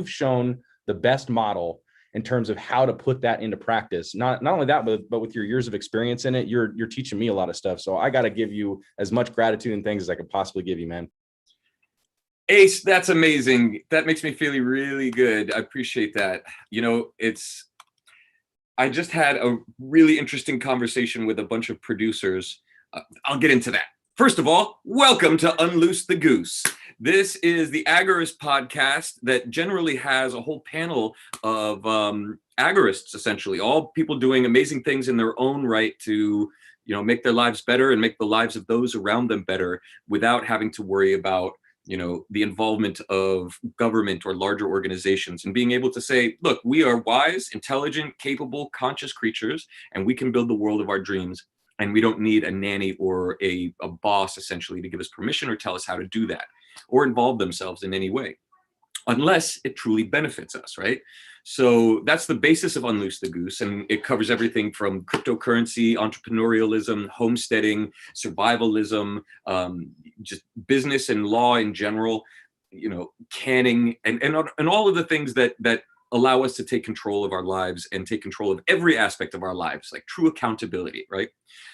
you've shown the best model in terms of how to put that into practice. Not only that, but with your years of experience in it, you're teaching me a lot of stuff. So I got to give you as much gratitude and things as I could possibly give you, man. Ace, that's amazing. That makes me feel really good. I appreciate that. I just had a really interesting conversation with a bunch of producers. I'll get into that. First of all, welcome to Unloose the Goose. This is the agorist podcast that generally has a whole panel of agorists, essentially, all people doing amazing things in their own right to, make their lives better and make the lives of those around them better without having to worry about, the involvement of government or larger organizations, and being able to say, look, we are wise, intelligent, capable, conscious creatures, and we can build the world of our dreams. And we don't need a nanny or a boss, essentially, to give us permission or tell us how to do that or involve themselves in any way, unless it truly benefits us, right? So that's the basis of Unloose the Goose, and it covers everything from cryptocurrency, entrepreneurialism, homesteading, survivalism, just business and law in general, canning, and all of the things that allow us to take control of our lives and take control of every aspect of our lives, like true accountability, right?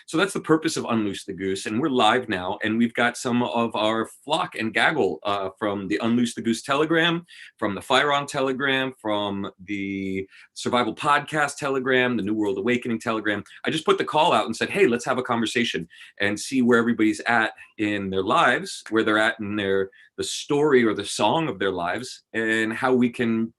So that's the purpose of Unloose the Goose. And we're live now, and we've got some of our flock and gaggle from the Unloose the Goose Telegram, from the Fire On Telegram, from the Survival Podcast Telegram, the New World Awakening Telegram. I just put the call out and said, hey, let's have a conversation and see where everybody's at in their lives, where they're at in the story or the song of their lives, and how we can,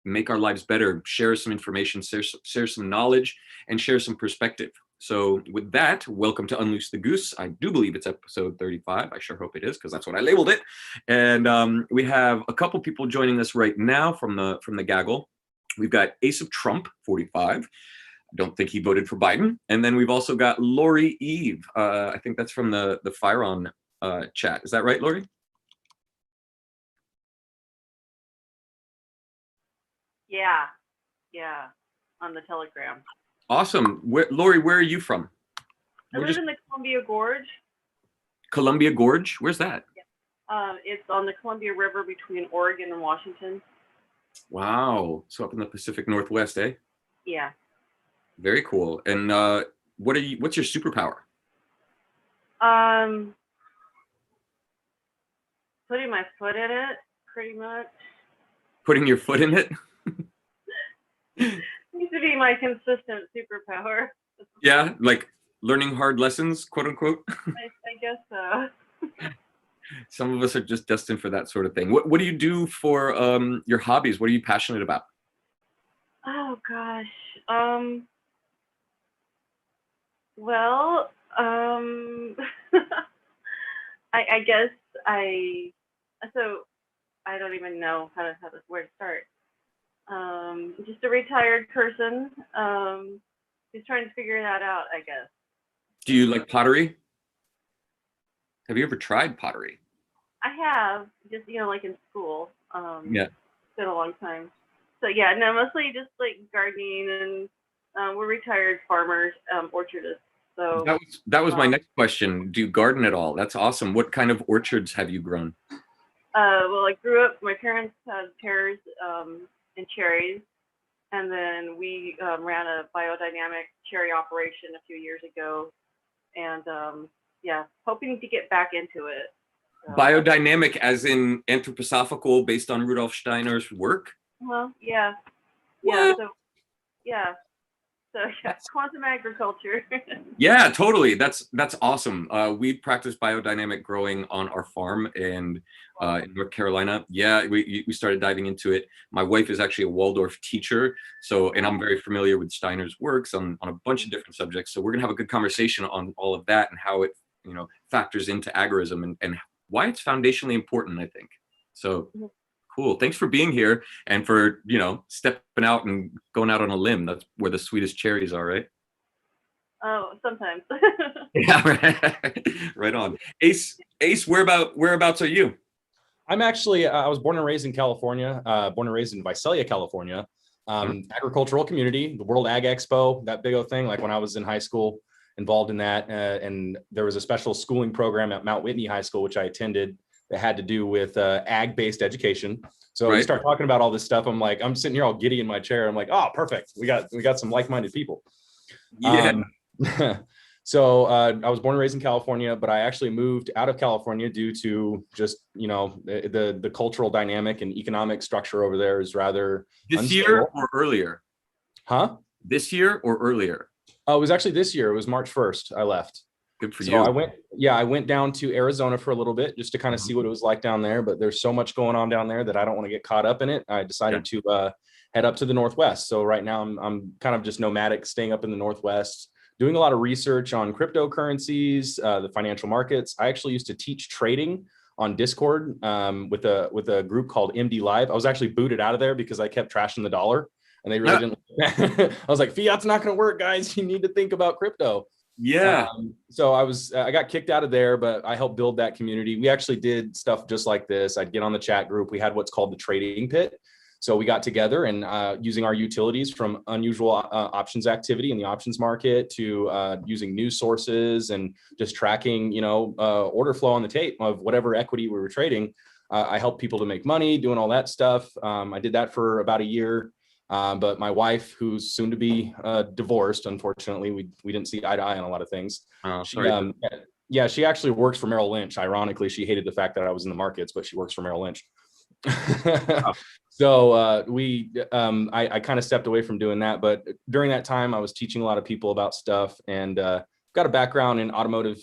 make our lives better, share some information, share some knowledge, and share some perspective. So with that, welcome to Unloose the Goose. I do believe it's episode 35. I sure hope it is, because that's what I labeled it. And we have a couple people joining us right now from the gaggle. We've got Ace of Trump, 45. I don't think he voted for Biden. And then we've also got Lori Eve. I think that's from the Fire On chat. Is that right, Lori? Yeah, on the Telegram. Awesome. Lori, where are you from? I live in the Columbia Gorge. Columbia Gorge? Where's that? Yeah. It's on the Columbia River between Oregon and Washington. Wow. So up in the Pacific Northwest, eh? Yeah. Very cool. And what's your superpower? Putting my foot in it, pretty much. Putting your foot in it? Needs to be my consistent superpower. Yeah, like learning hard lessons, quote unquote. I guess so. Some of us are just destined for that sort of thing. What do you do for your hobbies? What are you passionate about? Oh gosh. Well, I guess so I don't even know where to start. Just a retired person who's trying to figure that out, I guess. Do you like pottery? Have you ever tried pottery? I have, just like in school. Yeah. It's been a long time. So yeah, no, mostly just like gardening, and we're retired farmers, orchardists. So that was my next question. Do you garden at all? That's awesome. What kind of orchards have you grown? Well, I grew up. My parents had pears and cherries, and then we ran a biodynamic cherry operation a few years ago, and hoping to get back into it. So. Biodynamic, as in anthroposophical, based on Rudolf Steiner's work? Well, yeah. What? So quantum agriculture. Yeah, totally. That's awesome. We practice biodynamic growing on our farm in North Carolina. Yeah, we started diving into it. My wife is actually a Waldorf teacher, and I'm very familiar with Steiner's works on a bunch of different subjects. So we're gonna have a good conversation on all of that and how it factors into agorism and why it's foundationally important, I think. So cool. Thanks for being here and for, stepping out and going out on a limb. That's where the sweetest cherries are, right? Oh, sometimes. Yeah, right on. Ace, whereabouts are you? I'm actually, I was born and raised in California, born and raised in Visalia, California. Agricultural community, the World Ag Expo, that big old thing, like when I was in high school, involved in that. And there was a special schooling program at Mount Whitney High School, which I attended that had to do with ag-based education. So we Right. start talking about all this stuff. I'm sitting here all giddy in my chair. I'm like, oh, perfect. We got some like-minded people. Yeah. So I was born and raised in California, but I actually moved out of California due to just, the cultural dynamic and economic structure over there is rather This unstable. year or earlier? Huh? This year or earlier? It was actually this year. It was March 1st. I left. Good for So you. I went down to Arizona for a little bit just to kind of see what it was like down there. But there's so much going on down there that I don't want to get caught up in it. I decided to head up to the Northwest. So right now I'm kind of just nomadic, staying up in the Northwest, doing a lot of research on cryptocurrencies, the financial markets. I actually used to teach trading on Discord with a group called MD Live. I was actually booted out of there because I kept trashing the dollar, and they really didn't. I was like, fiat's not going to work, guys. You need to think about crypto. Yeah. So I got kicked out of there, but I helped build that community. We actually did stuff just like this. I'd get on the chat group. We had what's called the trading pit. So we got together and using our utilities from unusual options activity in the options market to using news sources and just tracking, order flow on the tape of whatever equity we were trading. I helped people to make money doing all that stuff. I did that for about a year. But my wife, who's soon to be divorced, unfortunately, we didn't see eye to eye on a lot of things. Oh, She, sorry. she actually works for Merrill Lynch. Ironically, she hated the fact that I was in the markets, but she works for Merrill Lynch. So I kind of stepped away from doing that. But during that time, I was teaching a lot of people about stuff and got a background in automotive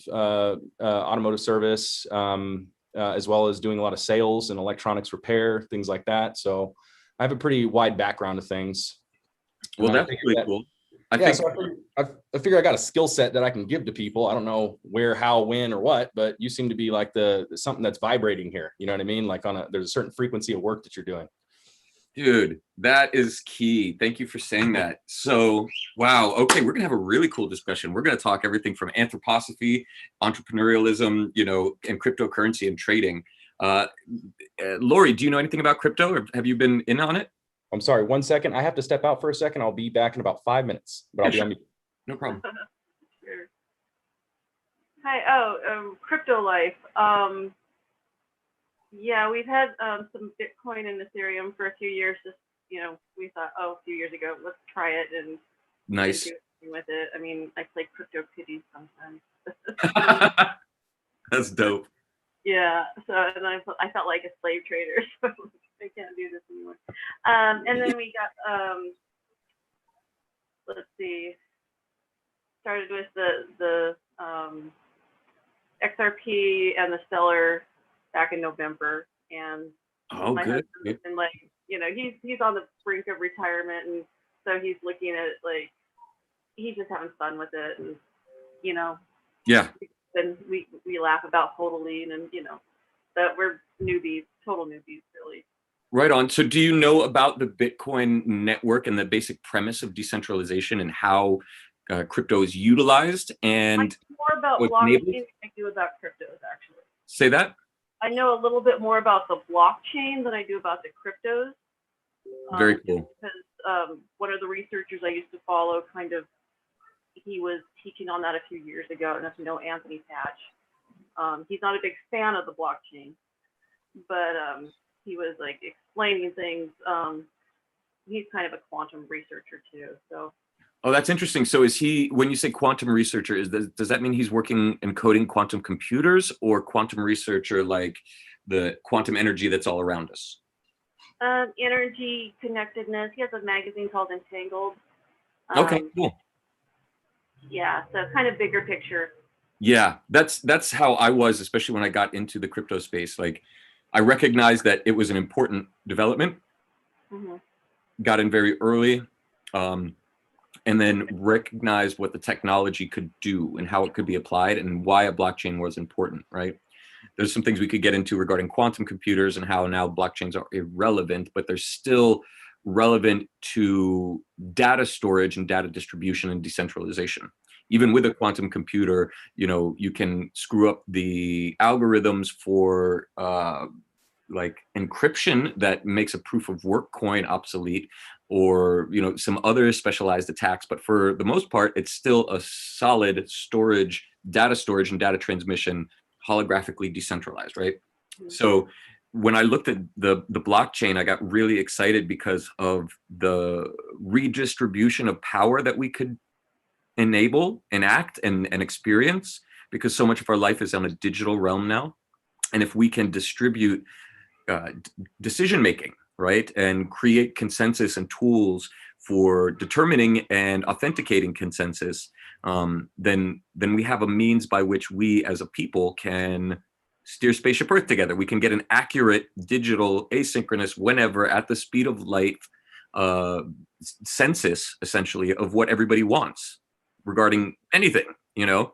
service, as well as doing a lot of sales and electronics repair, things like that. So I have a pretty wide background of things. Well, that's really cool. I figure I got a skill set that I can give to people. I don't know where, how, when, or what, but you seem to be like something that's vibrating here. You know what I mean? Like there's a certain frequency of work that you're doing. Dude, that is key. Thank you for saying that. So, wow. Okay, we're gonna have a really cool discussion. We're gonna talk everything from anthroposophy, entrepreneurialism, and cryptocurrency and trading. Lori, do you know anything about crypto, or have you been in on it? I'm sorry, 1 second. I have to step out for a second. I'll be back in about 5 minutes, but I'll be on mute. No problem. Sure. Hi. Crypto life. Yeah, we've had some Bitcoin and Ethereum for a few years. Just we thought, a few years ago, let's try it and Nice. do something with it. I mean, I play crypto kitties sometimes. That's dope. Yeah. So and I felt like a slave trader. So I can't do this anymore. And then we got let's see. Started with the XRP and the Stellar back in November, and Oh, good. and he's on the brink of retirement, and so he's looking at he's just having fun with it, and Yeah. then we laugh about hodling, and that we're total newbies really. Right on. So do you know about the Bitcoin network and the basic premise of decentralization and how crypto is utilized? And I know more about blockchain than I do about cryptos, actually. Say that? I know a little bit more about the blockchain than I do about the cryptos. Very cool. Because one of the researchers I used to follow, he was teaching on that a few years ago. I don't know if you know Anthony Patch. He's not a big fan of the blockchain, but he was explaining things. He's kind of a quantum researcher too. So. Oh, that's interesting. So is he, when you say quantum researcher, does that mean he's working and coding quantum computers, or quantum researcher like the quantum energy that's all around us? Energy connectedness. He has a magazine called Entangled. Okay, cool. Yeah, so kind of bigger picture. Yeah, that's how I was, especially when I got into the crypto space. I recognized that it was an important development. Mm-hmm. Got in very early. And then recognized what the technology could do and how it could be applied and why a blockchain was important, right? There's some things we could get into regarding quantum computers and how now blockchains are irrelevant, but they're still relevant to data storage and data distribution and decentralization. Even with a quantum computer, you can screw up the algorithms for encryption that makes a proof of work coin obsolete, or some other specialized attacks, but for the most part it's still a solid data storage and data transmission, holographically decentralized, right? So when I looked at the blockchain, I got really excited because of the redistribution of power that we could enable, enact, and experience, because so much of our life is on a digital realm now. And if we can distribute decision making, right, and create consensus and tools for determining and authenticating consensus, then we have a means by which we as a people can steer spaceship Earth together. We can get an accurate digital asynchronous whenever at the speed of light census essentially of what everybody wants regarding anything, you know.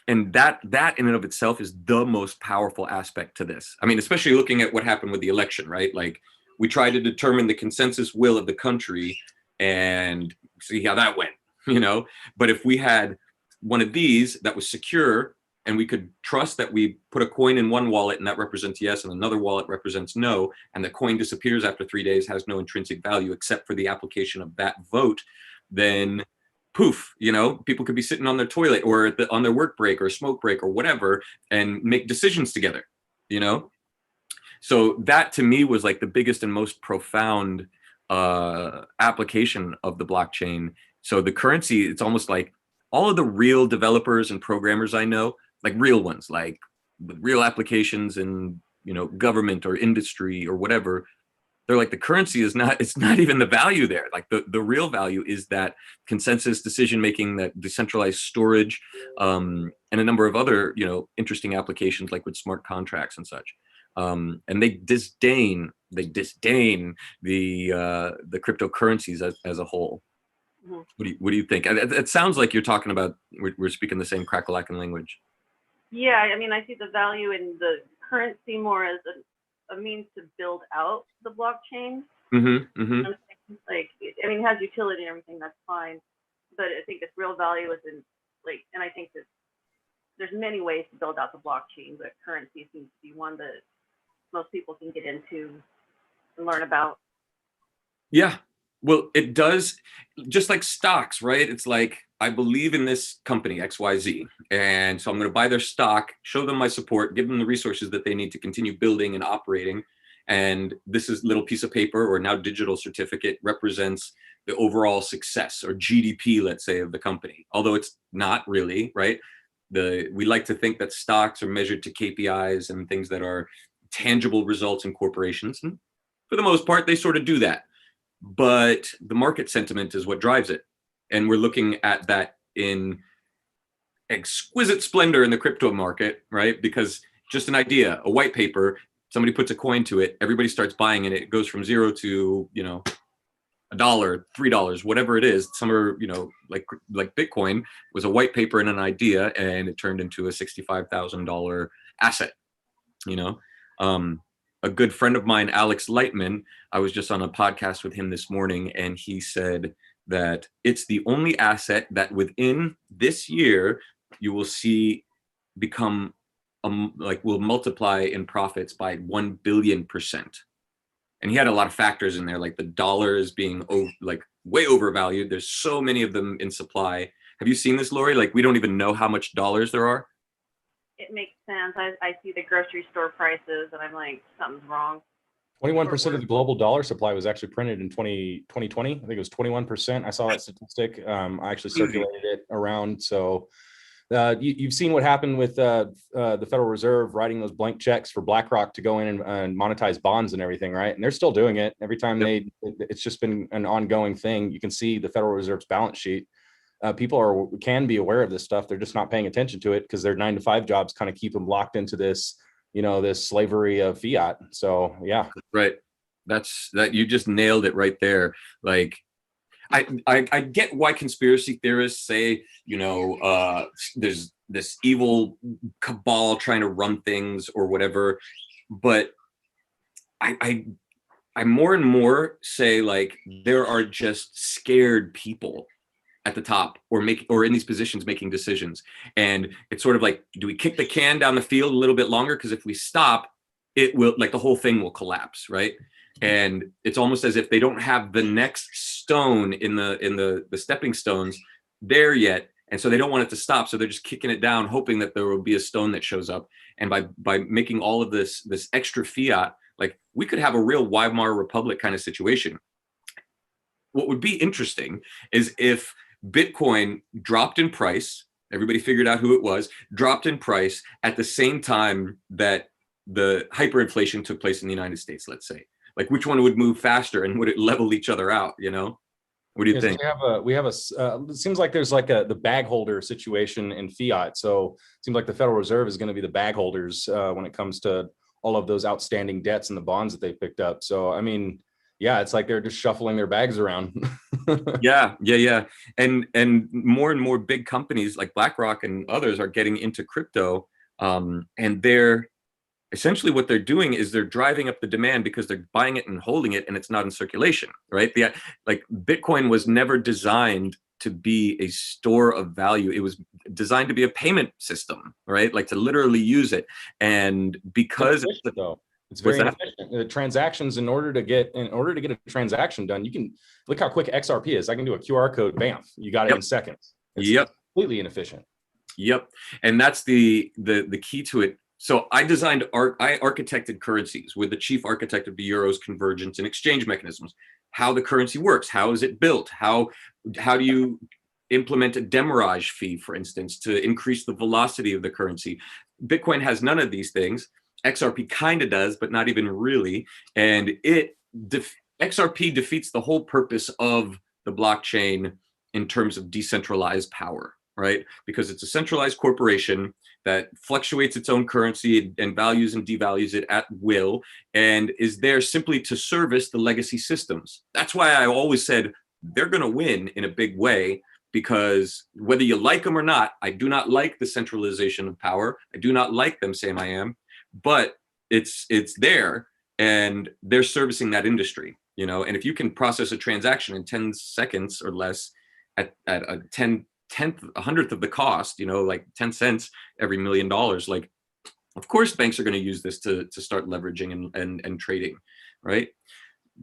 And that in and of itself is the most powerful aspect to this. I mean, especially looking at what happened with the election, right? Like, we tried to determine the consensus will of the country and see how that went, you know. But if we had one of these that was secure, and we could trust that we put a coin in one wallet and that represents yes, and another wallet represents no, and the coin disappears after 3 days, has no intrinsic value except for the application of that vote, then poof, you know, people could be sitting on their toilet or on their work break or smoke break or whatever and make decisions together, you know. So that to me was like the biggest and most profound application of the blockchain. So the currency, it's almost like all of the real developers and programmers I know, like real ones, like with real applications in, you know, government or industry or whatever, they're like, the currency is not, it's not even the value there. Like the real value is that consensus decision making, that decentralized storage, and a number of other, you know, interesting applications like with smart contracts and such. And they disdain the cryptocurrencies as a whole. What do you think? It sounds like you're talking about, we're speaking the same crackalacan language. Yeah, I mean, I see the value in the currency more as a means to build out the blockchain. Like, I mean, it has utility and everything, that's fine. But I think its real value is in, like, and I think that there's many ways to build out the blockchain, but currency seems to be one that most people can get into and learn about. Yeah. Well, it does, just like stocks, right? It's like, I believe in this company, XYZ, and so I'm going to buy their stock, show them my support, give them the resources that they need to continue building and operating. And this is little piece of paper, or now digital certificate, represents the overall success or GDP, let's say, of the company. Although it's not really, right? We like to think that stocks are measured to KPIs and things that are tangible results in corporations. And for the most part, they sort of do that. But the market sentiment is what drives it. And we're looking at that in exquisite splendor in the crypto market, right? Because just an idea, a white paper, somebody puts a coin to it, everybody starts buying it. It goes from zero to, you know, $1, $3, whatever it is. Some are, you know, like Bitcoin was a white paper and an idea, and it turned into a $65,000 asset, you know. A good friend of mine, Alex Lightman, I was just on a podcast with him this morning, and he said that it's the only asset that within this year you will see become will multiply in profits by 1 billion%. And he had a lot of factors in there, like the dollar is being way overvalued. There's so many of them in supply. Have you seen this, Lori? Like, we don't even know how much dollars there are. It makes sense. I see the grocery store prices and I'm like, something's wrong. 21% of the global dollar supply was actually printed in 2020. I think it was 21%. I saw that statistic. I actually circulated it around. So you've seen what happened with the Federal Reserve writing those blank checks for BlackRock to go in and monetize bonds and everything, right? And they're still doing it. Every time it's just been an ongoing thing. You can see the Federal Reserve's balance sheet. People can be aware of this stuff. They're just not paying attention to it because their 9-to-5 jobs kind of keep them locked into this, you know, this slavery of fiat. So, yeah. Right. That you just nailed it right there. Like, I get why conspiracy theorists say, you know, there's this evil cabal trying to run things or whatever. But I more and more say, like, there are just scared people at the top or in these positions making decisions. And it's sort of like, do we kick the can down the field a little bit longer? Because if we stop, it will, like, the whole thing will collapse, right? And it's almost as if they don't have the next stone in the stepping stones there yet. And so they don't want it to stop. So they're just kicking it down, hoping that there will be a stone that shows up. And by making all of this extra fiat, like we could have a real Weimar Republic kind of situation. What would be interesting is if Bitcoin dropped in price, everybody figured out who it was, dropped in price at the same time that the hyperinflation took place in the United States, let's say. Like which one would move faster, and would it level each other out, you know? What do you think? It seems like there's like the bag holder situation in fiat. So it seems like the Federal Reserve is going to be the bag holders when it comes to all of those outstanding debts and the bonds that they picked up. So, I mean, yeah, it's like they're just shuffling their bags around. Yeah. And more big companies like BlackRock and others are getting into crypto. And they're essentially what they're doing is they're driving up the demand because they're buying it and holding it and it's not in circulation, right? Like Bitcoin was never designed to be a store of value. It was designed to be a payment system, right? Like to literally use it. And because it's very inefficient. The transactions, in order to get a transaction done, you can look how quick XRP is. I can do a QR code, bam, you got it in seconds. It's completely inefficient. Yep. And that's the key to it. So I architected currencies with the chief architect of the Euro's convergence and exchange mechanisms, how the currency works, how is it built, how do you implement a demurrage fee, for instance, to increase the velocity of the currency. Bitcoin has none of these things. XRP kind of does, but not even really. And XRP defeats the whole purpose of the blockchain in terms of decentralized power, right? Because it's a centralized corporation that fluctuates its own currency and values and devalues it at will, and is there simply to service the legacy systems. That's why I always said they're going to win in a big way, because whether you like them or not, I do not like the centralization of power. I do not like them saying I am, but it's there, and they're servicing that industry, you know. And if you can process a transaction in 10 seconds or less at a 1/10th of the cost, you know, like 10 cents every $1 million, like of course banks are going to use this to start leveraging and trading, right?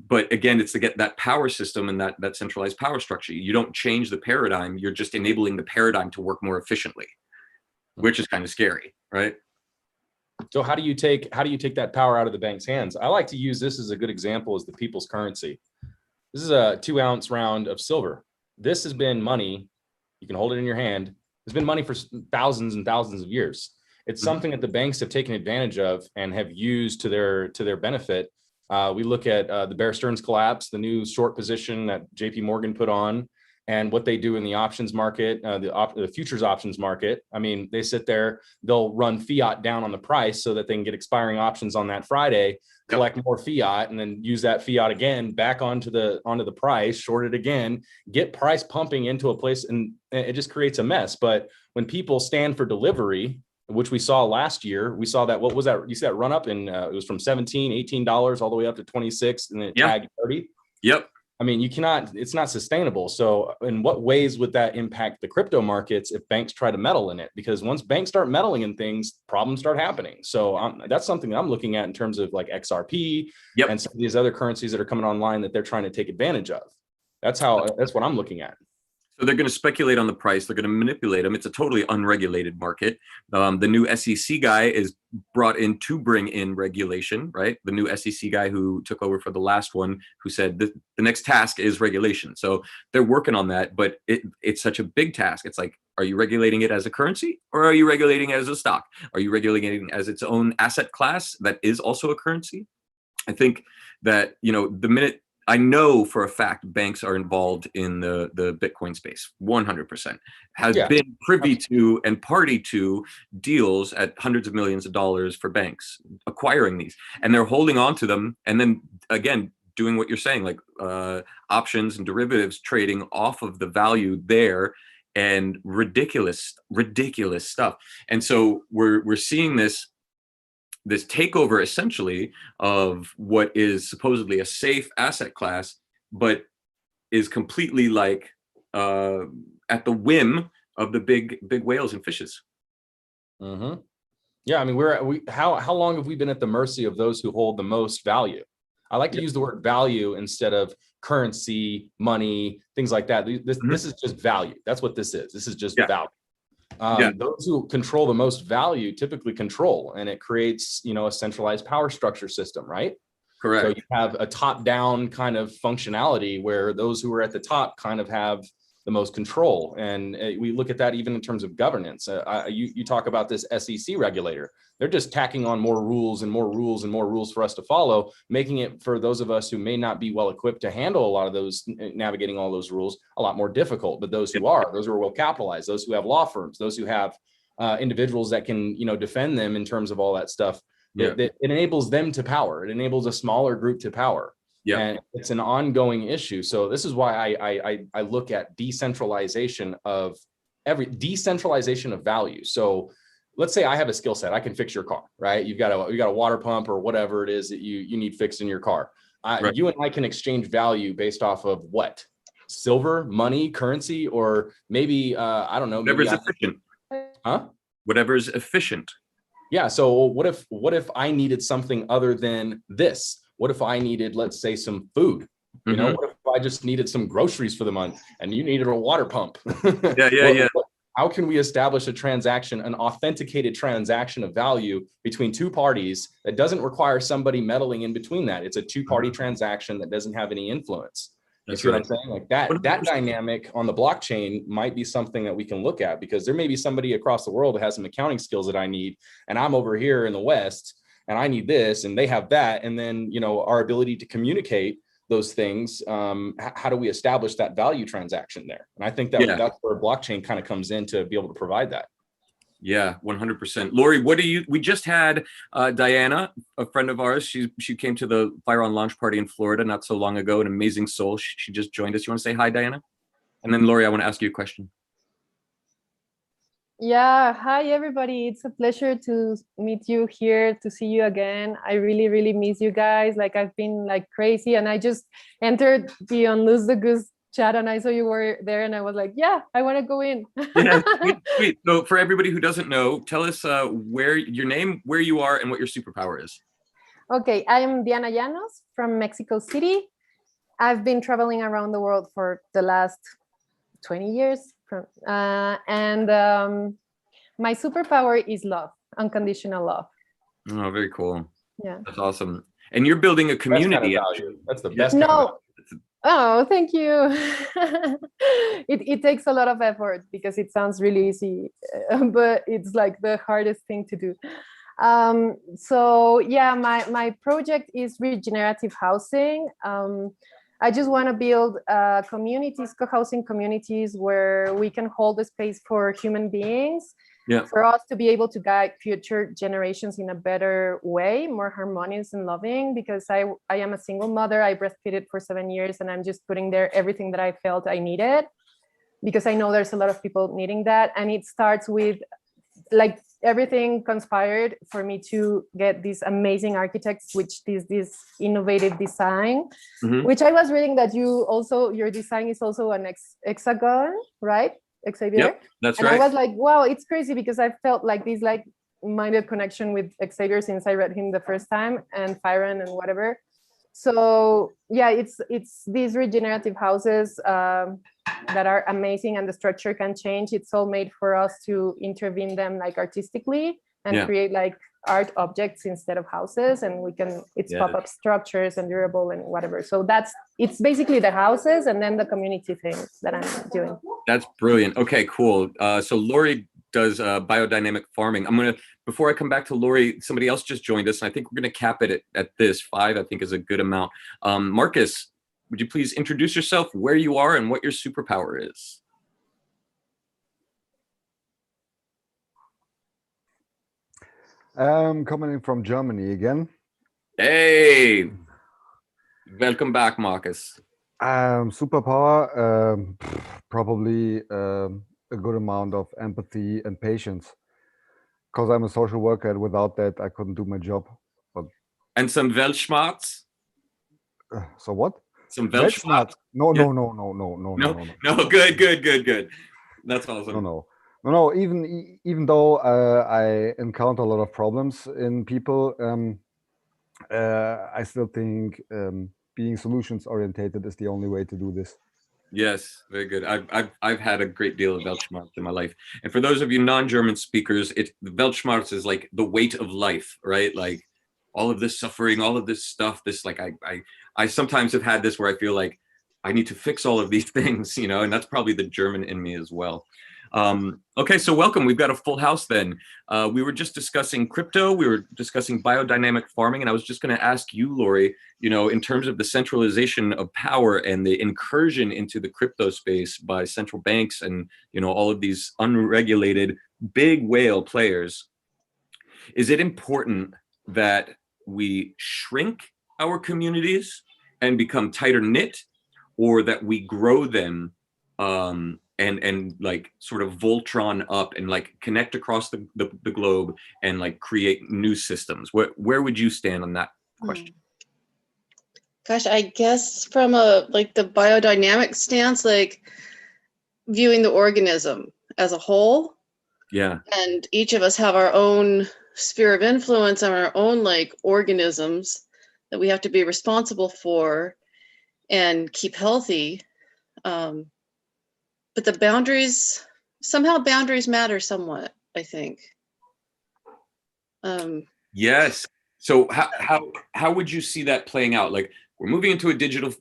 But again, it's to get that power system and that centralized power structure. You don't change the paradigm, you're just enabling the paradigm to work more efficiently, which is kind of scary, right? So how do you take that power out of the bank's hands? I like to use this as a good example as the people's currency. This is a 2-ounce round of silver. This has been money. You can hold it in your hand. It's been money for thousands and thousands of years. It's something that the banks have taken advantage of and have used to their benefit. We look at the Bear Stearns collapse, the new short position that JP Morgan put on, and what they do in the options market, the futures options market. I mean, they sit there, they'll run fiat down on the price so that they can get expiring options on that Friday, collect more fiat, and then use that fiat again back onto the price, short it again, get price pumping into a place, and it just creates a mess. But when people stand for delivery, which we saw last year, we saw that, what was that? You see that run up in, it was from $17, $18 all the way up to 26, and then it tagged 30. Yep. I mean, it's not sustainable. So in what ways would that impact the crypto markets if banks try to meddle in it? Because once banks start meddling in things, problems start happening. So that's something I'm looking at in terms of like XRP and some of these other currencies that are coming online that they're trying to take advantage of. That's what I'm looking at. So they're going to speculate on the price. They're going to manipulate them. It's a totally unregulated market. The new SEC guy is brought in to bring in regulation, right? The new SEC guy who took over for the last one, who said the next task is regulation. So they're working on that, but it's such a big task. It's like, are you regulating it as a currency, or are you regulating it as a stock? Are you regulating it as its own asset class that is also a currency? I think that, you know, the minute, I know for a fact banks are involved in the Bitcoin space, 100%, has been privy to and party to deals at hundreds of millions of dollars for banks acquiring these, and they're holding on to them. And then again, doing what you're saying, like options and derivatives trading off of the value there, and ridiculous stuff. And so we're seeing this takeover essentially of what is supposedly a safe asset class, but is completely like at the whim of the big whales and fishes. Mm-hmm. Yeah, I mean, how long have we been at the mercy of those who hold the most value? I like to use the word value instead of currency, money, things like that. This is just value. That's what this is. This is just value. Those who control the most value typically control, and it creates, a centralized power structure system, right? Correct. So you have a top-down kind of functionality where those who are at the top kind of have the most control. And we look at that even in terms of governance. You talk about this SEC regulator. They're just tacking on more rules and more rules and more rules for us to follow, making it for those of us who may not be well equipped to handle a lot of those, navigating all those rules, a lot more difficult. But those who are well capitalized, those who have law firms, those who have individuals that can, defend them in terms of all that stuff, it enables them to power. It enables a smaller group to power. And it's an ongoing issue. So this is why I look at decentralization of value. So let's say I have a skill set. I can fix your car, right? You got a water pump or whatever it is that you need fixed in your car. You and I can exchange value based off of what? Silver, money, currency, or maybe I don't know. Whatever's efficient. Huh? Whatever's efficient. Yeah. So what if I needed something other than this? What if I needed, let's say, some food? What if I just needed some groceries for the month and you needed a water pump? How can we establish a transaction, an authenticated transaction of value between two parties that doesn't require somebody meddling in between that? It's a two-party transaction that doesn't have any influence. You see what I'm saying? Like that dynamic on the blockchain might be something that we can look at, because there may be somebody across the world that has some accounting skills that I need, and I'm over here in the West and I need this and they have that. And then, our ability to communicate those things, how do we establish that value transaction there? And I think that's where blockchain kind of comes in to be able to provide that. Yeah, 100%. Lori, we just had Diana, a friend of ours. She came to the Fire on Launch party in Florida not so long ago, an amazing soul. She just joined us. You want to say hi, Diana? And then Lori, I want to ask you a question. Yeah, hi everybody. It's a pleasure to meet you here, to see you again. I really, really miss you guys. Like I've been like crazy, and I just entered the Unloose the Goose chat and I saw you were there and I was like, yeah, I want to go in. Yeah, sweet. So for everybody who doesn't know, tell us where your name, where you are, and what your superpower is. Okay, I am Diana Llanos from Mexico City. I've been traveling around the world for the last 20 years. My superpower is love, unconditional love. Oh, very cool. Yeah, that's awesome. And you're building a community. That's the best. Oh, thank you. It takes a lot of effort because it sounds really easy, but it's like the hardest thing to do. So yeah, my project is regenerative housing. I just want to build communities, co-housing communities where we can hold the space for human beings, for us to be able to guide future generations in a better way, more harmonious and loving, because I am a single mother. I breastfeeded for 7 years and I'm just putting there everything that I felt I needed, because I know there's a lot of people needing that. And it starts with like everything conspired for me to get these amazing architects, which this innovative design, which I was reading that your design is also an hexagon, right, Xavier? Yep, that's right. And I was like, wow, it's crazy, because I felt like this like-minded connection with Xavier since I read him the first time, and Fyron and whatever. So yeah, it's these regenerative houses that are amazing, and the structure can change. It's all made for us to intervene them like artistically and create like art objects instead of houses, and it's pop-up structures and durable and whatever. So it's basically the houses and then the community thing that I'm doing. That's brilliant. Okay, cool. So Lori does biodynamic farming. Before I come back to Lori, somebody else just joined us, and I think we're going to cap it at this 5. I think is a good amount. Marcus, would you please introduce yourself, where you are, and what your superpower is? I'm coming in from Germany again. Hey, welcome back, Marcus. Superpower, probably a good amount of empathy and patience, because I'm a social worker, and without that I couldn't do my job. And some Weltschmerz? So what? Some Weltschmerz? No. Good. That's awesome. No. Even though I encounter a lot of problems in people, I still think being solutions orientated is the only way to do this. Yes, very good. I've had a great deal of Weltschmerz in my life, and for those of you non-German speakers, the Weltschmerz is like the weight of life, right? Like all of this suffering, all of this stuff. This like I sometimes have had this where I feel like I need to fix all of these things, you know, and that's probably the German in me as well. Okay, so welcome. We've got a full house then. We were just discussing crypto. We were discussing biodynamic farming, and I was just going to ask you, Lori, you know, in terms of the centralization of power and the incursion into the crypto space by central banks and, you know, all of these unregulated big whale players, is it important that we shrink our communities and become tighter knit, or that we grow them and like sort of Voltron up and like connect across the globe and like create new systems? Where would you stand on that question? Gosh, I guess from a like the biodynamic stance, like viewing the organism as a whole. Yeah. And each of us have our own sphere of influence and our own like organisms that we have to be responsible for and keep healthy. But the boundaries matter somewhat, I think. Yes. So how would you see that playing out? Like, we're moving into a digital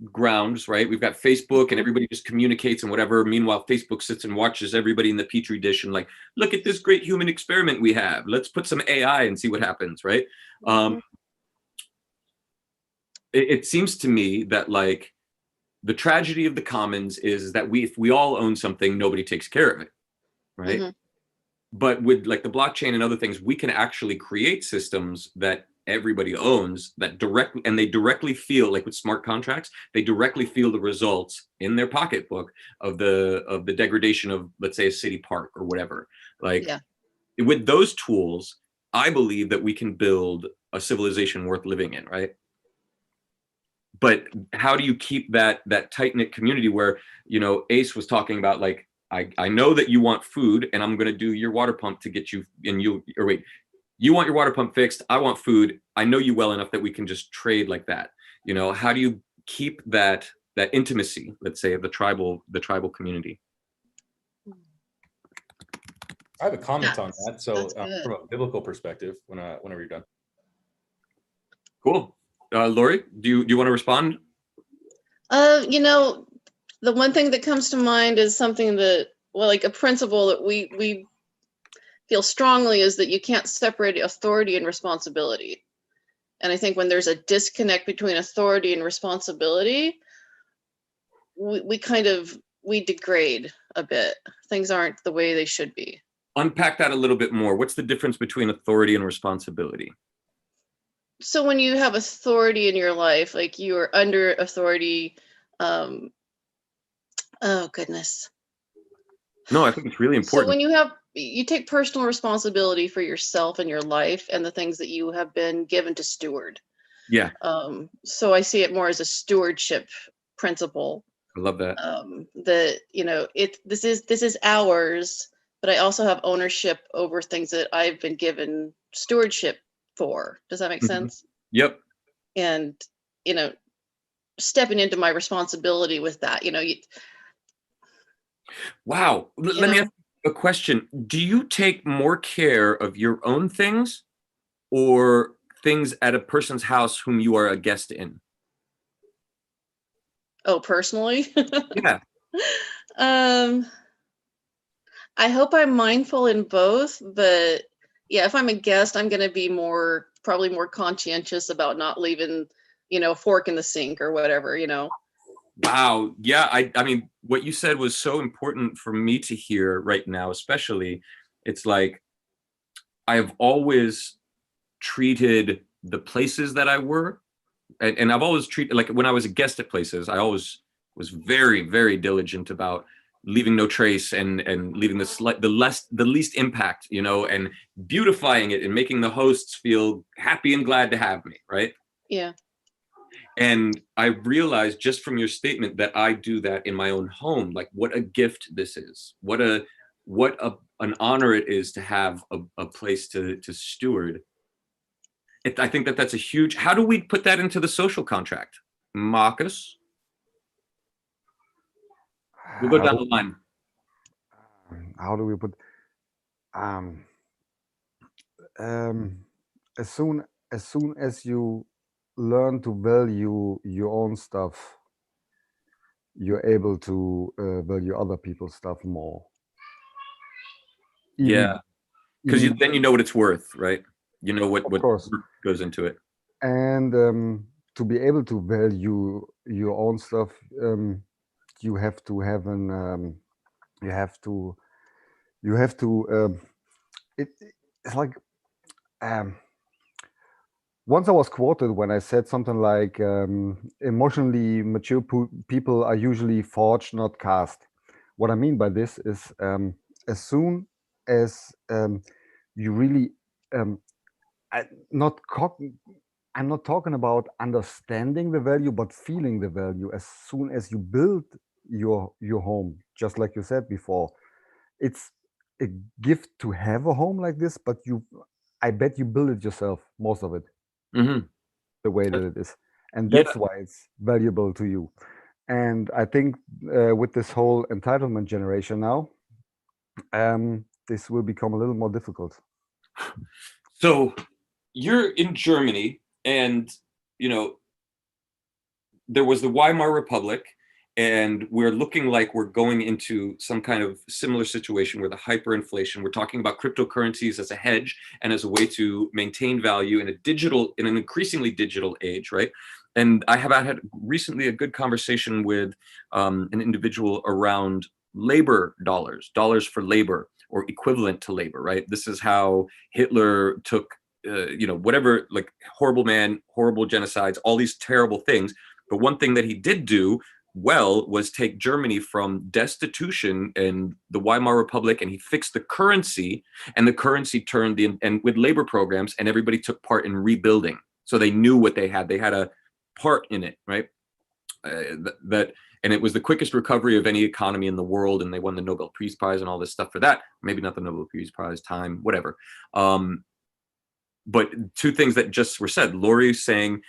grounds, right? We've got Facebook and everybody just communicates and whatever. Meanwhile, Facebook sits and watches everybody in the petri dish and like, look at this great human experiment we have. Let's put some AI and see what happens, right? It seems to me that like the tragedy of the commons is that if we all own something, nobody takes care of it, right? But with like the blockchain and other things, we can actually create systems that everybody owns that they directly feel like with smart contracts, they directly feel the results in their pocketbook of the degradation of, let's say, a city park or whatever. Like with those tools, I believe that we can build a civilization worth living in, right? But how do you keep that tight-knit community where, you know, Ace was talking about like, I know that you want food and I'm going to do your water pump to get you, and you want your water pump fixed. I want food. I know you well enough that we can just trade like that. You know, how do you keep that intimacy, let's say, of the tribal community? I have a comment on that. So from a biblical perspective, whenever you're done. Cool. Lori, do you want to respond? You know, the one thing that comes to mind is something that, well, like a principle that we feel strongly is that you can't separate authority and responsibility. And I think when there's a disconnect between authority and responsibility, we degrade a bit. Things aren't the way they should be. Unpack that a little bit more. What's the difference between authority and responsibility? So when you have authority in your life, like you are under authority, oh goodness. No, I think it's really important. So when you take personal responsibility for yourself and your life and the things that you have been given to steward. Yeah. So I see it more as a stewardship principle. I love that. That, you know, this is ours, but I also have ownership over things that I've been given stewardship for. Does that make sense? Yep. And, you know, stepping into my responsibility with that, you know. Wow. Let me ask you a question. Do you take more care of your own things or things at a person's house whom you are a guest in? Oh, personally? Yeah. I hope I'm mindful in both, but yeah, if I'm a guest, I'm going to be probably more conscientious about not leaving, you know, fork in the sink or whatever, you know. Wow. Yeah. I mean, what you said was so important for me to hear right now, especially. It's like, I've always treated the places that I were, and I've always treated, like when I was a guest at places, I always was very, very diligent about leaving no trace and leaving the least impact, you know, and beautifying it and making the hosts feel happy and glad to have me, right? Yeah. And I realized just from your statement that I do that in my own home. Like, what a gift this is. What an honor it is to have a place to steward. I think that that's a huge, how do we put that into the social contract? Marcus? We'll go down the line. How do we put um, um, as soon as you learn to value your own stuff, you're able to value other people's stuff more. Yeah, because even, then you know what it's worth, right? You know what of course, goes into it. and to be able to value your own stuff, you have to have an you have to it's like once I was quoted when I said something like emotionally mature people are usually forged, not cast. What I mean by this is as soon as you really I, not co- I'm not talking about understanding the value, but feeling the value. As soon as you build your home, just like you said before, it's a gift to have a home like this, but I bet you build it yourself, most of it, the way that it is, and that's why it's valuable to you. And I think with this whole entitlement generation now, this will become a little more difficult. So you're in Germany, and there was the Weimar Republic, and we're looking like we're going into some kind of similar situation where the hyperinflation, we're talking about cryptocurrencies as a hedge and as a way to maintain value in an increasingly digital age, right? And I have had recently a good conversation with an individual around labor dollars for labor, or equivalent to labor, right? This is how Hitler took, whatever, like horrible man, horrible genocides, all these terrible things. But one thing that he did do well was take Germany from destitution and the Weimar Republic, and he fixed the currency, and the currency turned and with labor programs, and everybody took part in rebuilding. So they knew what they had a part in it, right? And it was the quickest recovery of any economy in the world, and they won the Nobel Peace Prize and all this stuff for that. Maybe not the Nobel Peace Prize, time, whatever. But two things that just were said, Lori saying,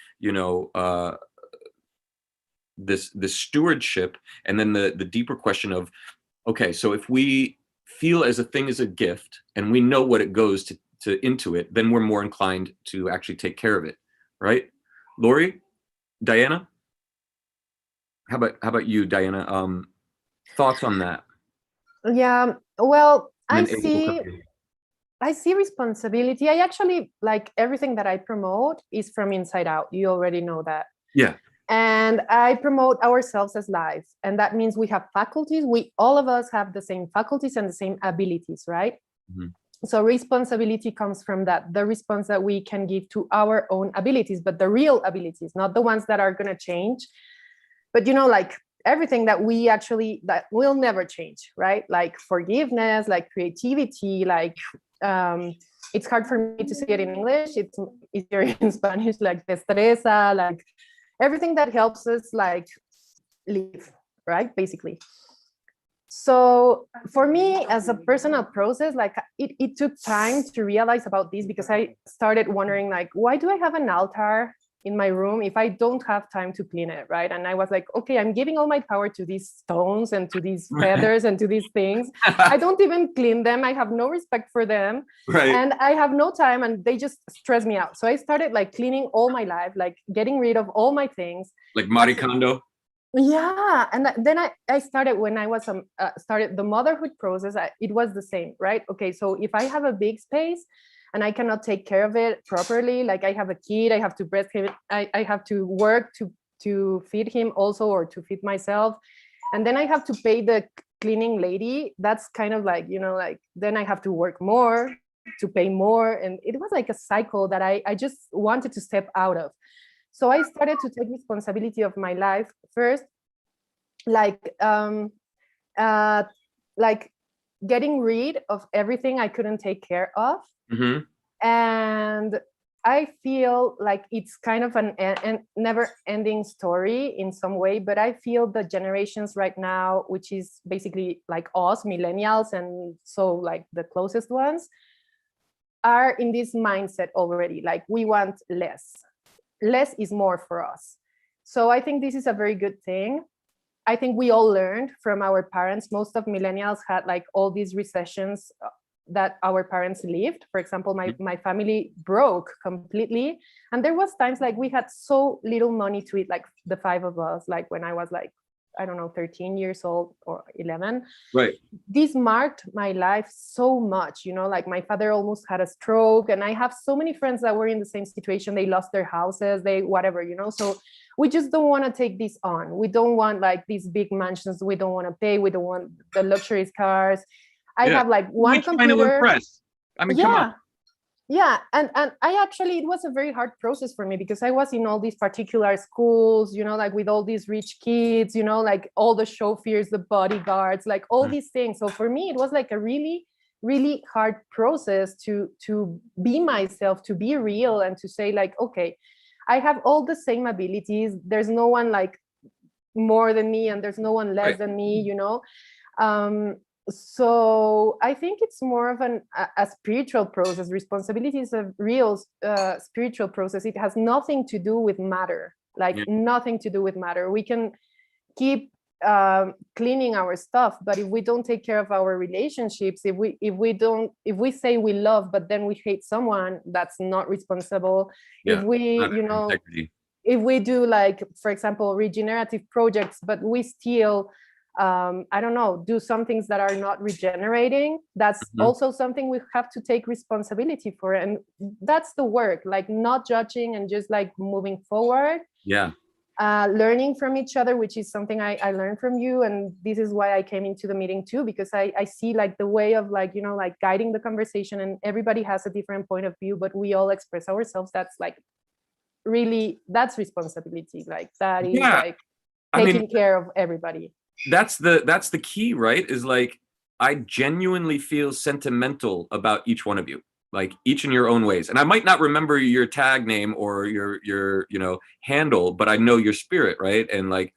this stewardship, and then the deeper question of, okay, so if we feel as a thing is a gift and we know what it goes to into it, then we're more inclined to actually take care of it, right? Lori, Diana, how about you, Diana? Thoughts on that? Yeah, well, I see responsibility. I actually, like, everything that I promote is from inside out. You already know that. Yeah. And I promote ourselves as life. And that means we have faculties. All of us have the same faculties and the same abilities, right? Mm-hmm. So responsibility comes from that, the response that we can give to our own abilities, but the real abilities, not the ones that are going to change. But, like everything that will never change, right? Like forgiveness, like creativity, like it's hard for me to say it in English. It's easier in Spanish, like destreza, like everything that helps us like live, right? Basically. So for me, as a personal process, like it took time to realize about this, because I started wondering, like, why do I have an altar in my room if I don't have time to clean it, right? And I was like, okay, I'm giving all my power to these stones and to these feathers and to these things. I don't even clean them. I have no respect for them. Right. And I have no time, and they just stress me out. So I started like cleaning all my life, like getting rid of all my things. Like Marie Kondo? Yeah. And then I started, when I was started the motherhood process, it was the same, right? Okay, so if I have a big space and I cannot take care of it properly, like I have a kid, I have to breastfeed, I have to work to feed him also, or to feed myself. And then I have to pay the cleaning lady. That's kind of like, like then I have to work more to pay more. And it was like a cycle that I just wanted to step out of. So I started to take responsibility of my life first, like getting rid of everything I couldn't take care of. Mm-hmm. And I feel like it's kind of an never-ending story in some way, but I feel the generations right now, which is basically like us, millennials, and so like the closest ones, are in this mindset already, like we want less. Less is more for us. So I think this is a very good thing. I think we all learned from our parents. Most of millennials had like all these recessions that our parents lived. For example, my family broke completely. And there was times like we had so little money to eat, like the 5 of us, like when I was like, I don't know, 13 years old or 11. Right. This marked my life so much, like my father almost had a stroke, and I have so many friends that were in the same situation. They lost their houses, whatever, so we just don't want to take this on. We don't want like these big mansions. We don't want to pay. We don't want the luxuries cars. I have like one computer. Trying to impress. I mean, come on. Yeah, and I actually, it was a very hard process for me because I was in all these particular schools, like with all these rich kids, like all the chauffeurs, the bodyguards, like all these things. So for me, it was like a really, really hard process to be myself, to be real, and to say like, okay, I have all the same abilities. There's no one like more than me, and there's no one less than me, So I think it's more of a spiritual process. Responsibility is a real spiritual process. It has nothing to do with matter, nothing to do with matter. We can keep cleaning our stuff, but if we don't take care of our relationships, if we say we love but then we hate someone, that's not responsible. If we if we do like, for example, regenerative projects, but we still I don't know, do some things that are not regenerating, that's also something we have to take responsibility for. And that's the work, like not judging and just like moving forward. Learning from each other, which is something I learned from you. And this is why I came into the meeting too, because I see like the way of like, like guiding the conversation, and everybody has a different point of view, but we all express ourselves. That's like really, that's responsibility. Like that is like taking care of everybody. That's the key, right? Is like, I genuinely feel sentimental about each one of you, like each in your own ways. And I might not remember your tag name or your handle, but I know your spirit, right? And like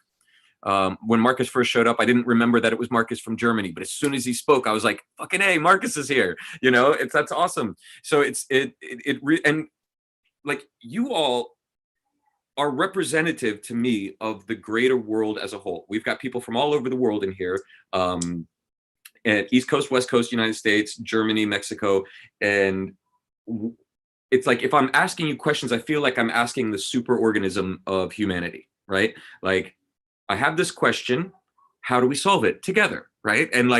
when Marcus first showed up, I didn't remember that it was Marcus from Germany, but as soon as he spoke, I was like, fucking hey, Marcus is here. That's awesome. So and like, you all are representative to me of the greater world as a whole. We've got people from all over the world in here, and East Coast, West Coast, United States, Germany, Mexico. And it's like, if I'm asking you questions, I feel like I'm asking the superorganism of humanity, right? Like, I have this question, how do we solve it together, right? And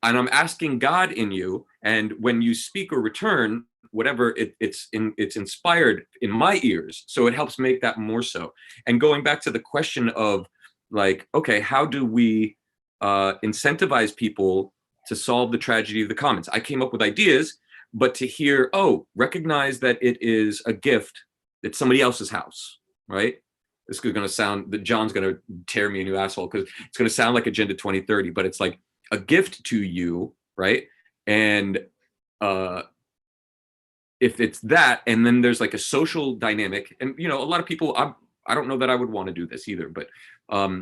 I'm asking God in you, and when you speak or return, whatever, it's inspired in my ears, so it helps make that more so. And going back to the question of like, okay, how do we incentivize people to solve the tragedy of the commons? I came up with ideas, but to hear, recognize that it is a gift, it's somebody else's house, right? This is going to sound that John's going to tear me a new asshole, because it's going to sound like Agenda 2030, but it's like a gift to you, right? And if it's that, and then there's like a social dynamic, and a lot of people, I don't know that I would want to do this either, but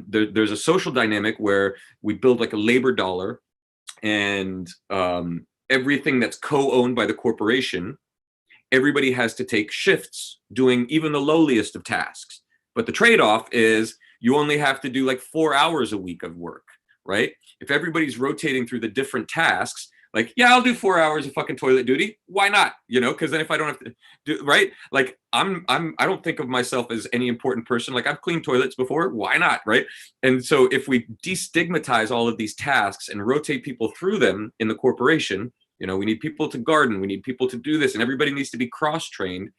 there's a social dynamic where we build like a labor dollar, and everything that's co-owned by the corporation, everybody has to take shifts doing even the lowliest of tasks. But the trade-off is you only have to do like 4 hours a week of work, right? If everybody's rotating through the different tasks, like, yeah, I'll do 4 hours of fucking toilet duty. Why not? Because then if I don't have to do, right? Like I don't think of myself as any important person. Like, I've cleaned toilets before. Why not? Right. And so if we destigmatize all of these tasks and rotate people through them in the corporation, we need people to garden, we need people to do this, and everybody needs to be cross-trained.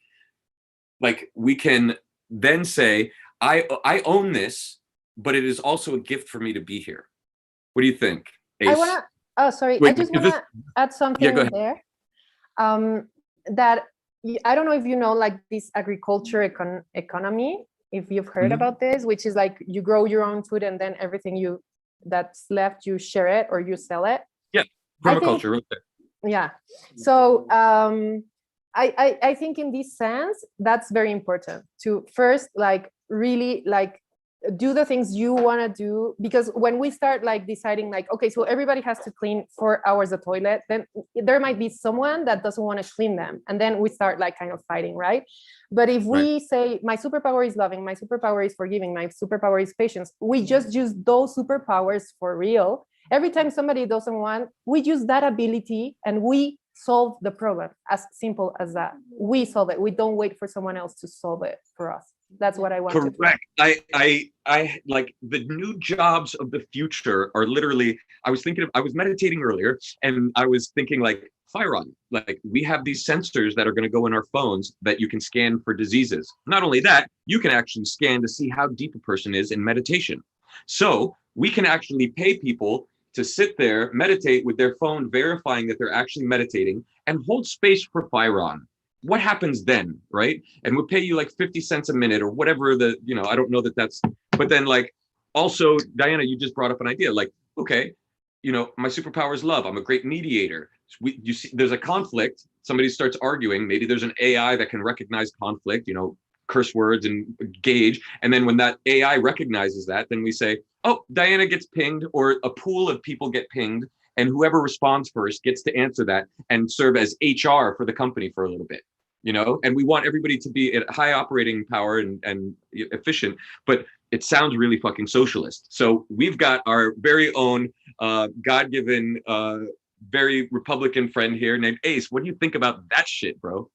Like, we can then say, I own this, but it is also a gift for me to be here. What do you think, Ace? I just want to add something there. That I don't know if you know, like this agriculture economy, if you've heard about this, which is like you grow your own food and then everything that's left, you share it or you sell it. Yeah, permaculture, right there. Yeah. So I think in this sense, that's very important to first, like, really like do the things you want to do, because when we start like deciding like, okay, so everybody has to clean 4 hours the toilet, then there might be someone that doesn't want to clean them, and then we start like kind of fighting, right? But if we say my superpower is loving, my superpower is forgiving, my superpower is patience, we just use those superpowers for real. Every time somebody doesn't want, we use that ability and we solve the problem. As simple as that. We solve it. We don't wait for someone else to solve it for us. That's what I want to do. Correct. I like the new jobs of the future are literally, I was meditating earlier and I was thinking like FireOn, like we have these sensors that are going to go in our phones that you can scan for diseases. Not only that, you can actually scan to see how deep a person is in meditation. So we can actually pay people to sit there, meditate with their phone, verifying that they're actually meditating, and hold space for FireOn. What happens then, right? And we'll pay you like 50 cents a minute or whatever the, I don't know that that's, but then like, also, Diana, you just brought up an idea, like, okay, my superpower is love. I'm a great mediator. You see, there's a conflict, somebody starts arguing, maybe there's an AI that can recognize conflict, curse words and gauge. And then when that AI recognizes that, then we say, oh, Diana gets pinged, or a pool of people get pinged, and whoever responds first gets to answer that and serve as HR for the company for a little bit, and we want everybody to be at high operating power and efficient, but it sounds really fucking socialist. So we've got our very own God-given, very Republican friend here named Ace. What do you think about that shit, bro?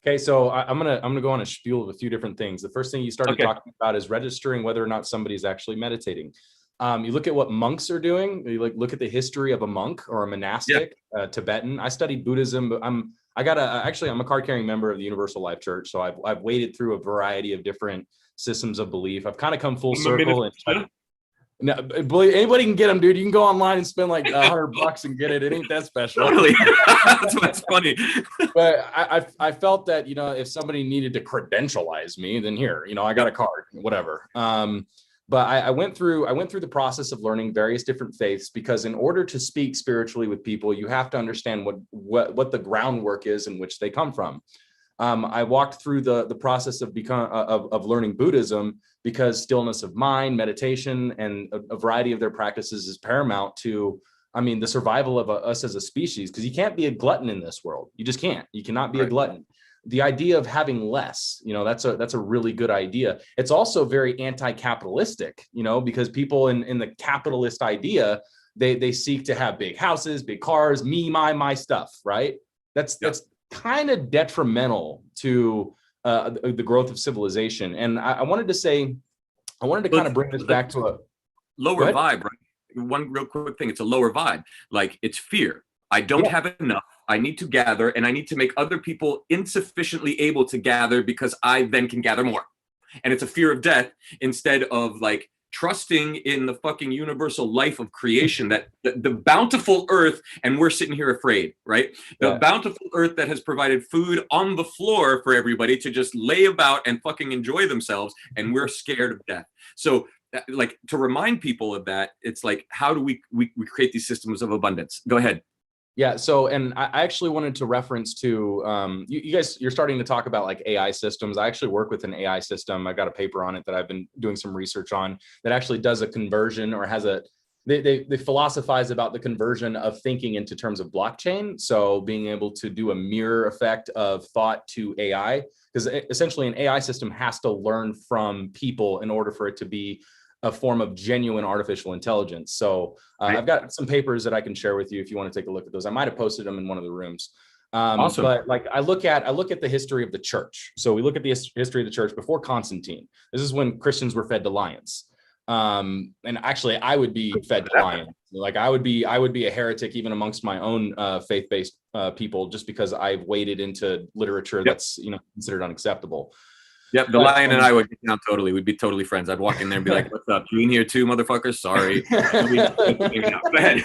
Okay, so I'm gonna go on a spiel of a few different things. The first thing you started talking about is registering whether or not somebody's actually meditating. You look at what monks are doing. You look at the history of a monk or a monastic Tibetan. I studied Buddhism, but I'm a card-carrying member of the Universal Life Church, so I've waded through a variety of different systems of belief. I've kind of come full circle. No, anybody can get them, dude. You can go online and spend like $100 and get it. It ain't that special. Really? That's what's funny. But I felt that, if somebody needed to credentialize me, then here, I got a card, whatever. But I went through the process of learning various different faiths, because in order to speak spiritually with people, you have to understand what the groundwork is in which they come from. I walked through the process of learning Buddhism, because stillness of mind, meditation, and a variety of their practices is paramount to, the survival of us as a species, because you can't be a glutton in this world. You just can't. You cannot be a glutton. The idea of having less, that's a really good idea. It's also very anti-capitalistic, because people in the capitalist idea, they seek to have big houses, big cars, me, my stuff, right? That's kind of detrimental to the growth of civilization. And I wanted to kind of bring this back to a lower vibe, right? One real quick thing. It's a lower vibe. Like, it's fear. I don't have enough. I need to gather, and I need to make other people insufficiently able to gather, because I then can gather more. And it's a fear of death, instead of like trusting in the fucking universal life of creation, that the bountiful earth, and we're sitting here afraid, right? The bountiful earth that has provided food on the floor for everybody to just lay about and fucking enjoy themselves, and we're scared of death. So like, to remind people of that, it's like, how do we create these systems of abundance? Go ahead. Yeah. So, and I actually wanted to reference to, you guys, you're starting to talk about like AI systems. I actually work with an AI system. I've got a paper on it that I've been doing some research on, that actually does a conversion, or has they philosophize about the conversion of thinking into terms of blockchain. So being able to do a mirror effect of thought to AI, because essentially an AI system has to learn from people in order for it to be a form of genuine artificial intelligence. So I've got some papers that I can share with you if you want to take a look at those. I might have posted them in one of the rooms. Awesome. But like, I look at the history of the church. So we look at the history of the church before Constantine. This is when Christians were fed to lions. And actually, I would be fed to lions. Like, I would be a heretic even amongst my own faith-based people, just because I've waded into literature that's considered unacceptable. Yep, the lion and I would get down totally. We'd be totally friends. I'd walk in there and be like, "What's up? You in here too, motherfuckers? Sorry." Go ahead.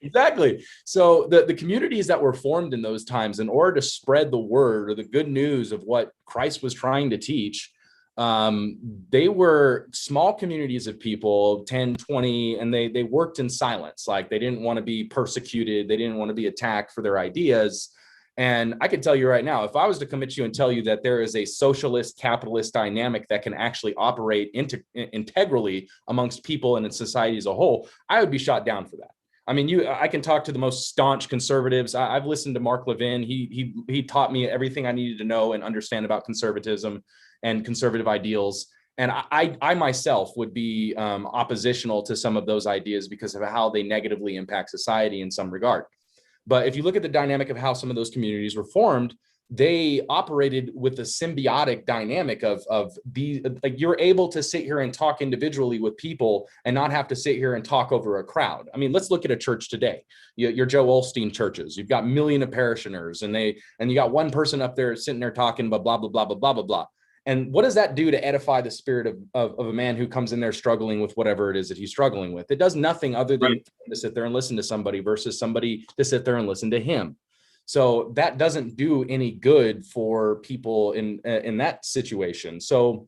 Exactly. So the communities that were formed in those times, in order to spread the word or the good news of what Christ was trying to teach, they were small communities of people, 10, 20, and they worked in silence. Like, they didn't want to be persecuted. They didn't want to be attacked for their ideas. And I can tell you right now, if I was to come at you and tell you that there is a socialist capitalist dynamic that can actually operate integrally amongst people and in society as a whole, I would be shot down for that. I mean, I can talk to the most staunch conservatives. I've listened to Mark Levin. He taught me everything I needed to know and understand about conservatism and conservative ideals. And I myself would be oppositional to some of those ideas because of how they negatively impact society in some regard. But if you look at the dynamic of how some of those communities were formed, they operated with a symbiotic dynamic of like you're able to sit here and talk individually with people and not have to sit here and talk over a crowd. I mean, let's look at a church today. Your Joe Osteen churches, you've got millions of parishioners, and you got one person up there sitting there talking blah blah blah blah blah blah blah blah. And what does that do to edify the spirit of a man who comes in there struggling with whatever it is that he's struggling with? It does nothing other than to sit there and listen to somebody versus somebody to sit there and listen to him. So that doesn't do any good for people in that situation. So,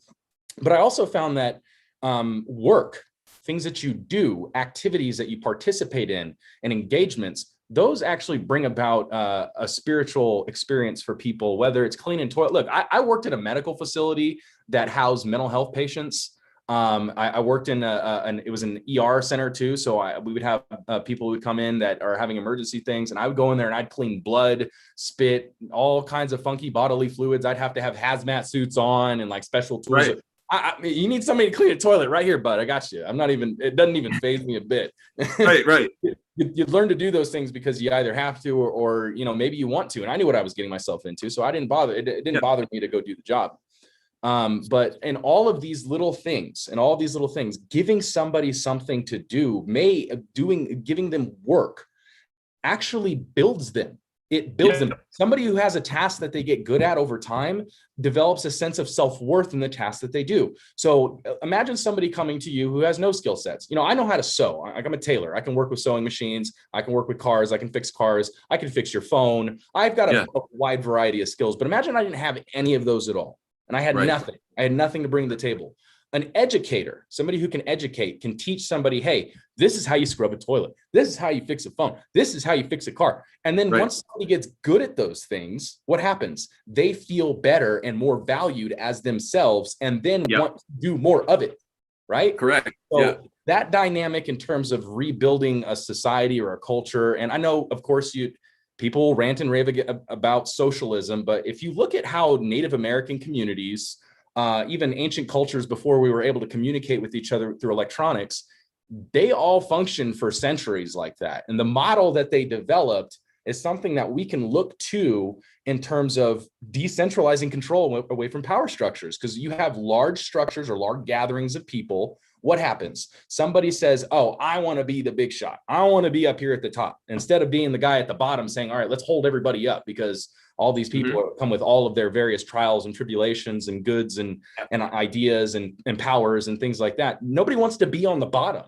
but I also found that work, things that you do, activities that you participate in, and engagements, those actually bring about a spiritual experience for people, whether it's cleaning toilet. Look, I worked at a medical facility that housed mental health patients. I worked in it was an ER center too. So we would have people who would come in that are having emergency things, and I would go in there and I'd clean blood, spit, all kinds of funky bodily fluids. I'd have to have hazmat suits on and like special tools. Right. I mean, you need somebody to clean a toilet right here, bud. I got you. It doesn't even faze me a bit. Right. You learn to do those things because you either have to or maybe you want to. And I knew what I was getting myself into, so I didn't bother. It didn't bother me to go do the job. But in all of these little things, giving somebody something to do, giving them work actually builds them. It builds them. Somebody who has a task that they get good at over time develops a sense of self-worth in the task that they do. So imagine somebody coming to you who has no skill sets. I know how to sew. I'm a tailor. I can work with sewing machines. I can work with cars. I can fix cars. I can fix your phone. I've got a wide variety of skills, but imagine I didn't have any of those at all. And I had nothing. I had nothing to bring to the table. An educator, somebody who can educate, can teach somebody, hey, this is how you scrub a toilet. This is how you fix a phone. This is how you fix a car. And then once somebody gets good at those things, what happens? They feel better and more valued as themselves, and then want to do more of it, right? Correct. So that dynamic in terms of rebuilding a society or a culture, and I know, of course, people rant and rave about socialism, but if you look at how Native American communities, even ancient cultures before we were able to communicate with each other through electronics, they all functioned for centuries like that. And the model that they developed is something that we can look to in terms of decentralizing control away from power structures. Because you have large structures or large gatherings of people. What happens? Somebody says, oh, I want to be the big shot. I want to be up here at the top, instead of being the guy at the bottom saying, all right, let's hold everybody up, because all these people come with all of their various trials and tribulations and goods and ideas and powers and things like that. Nobody wants to be on the bottom.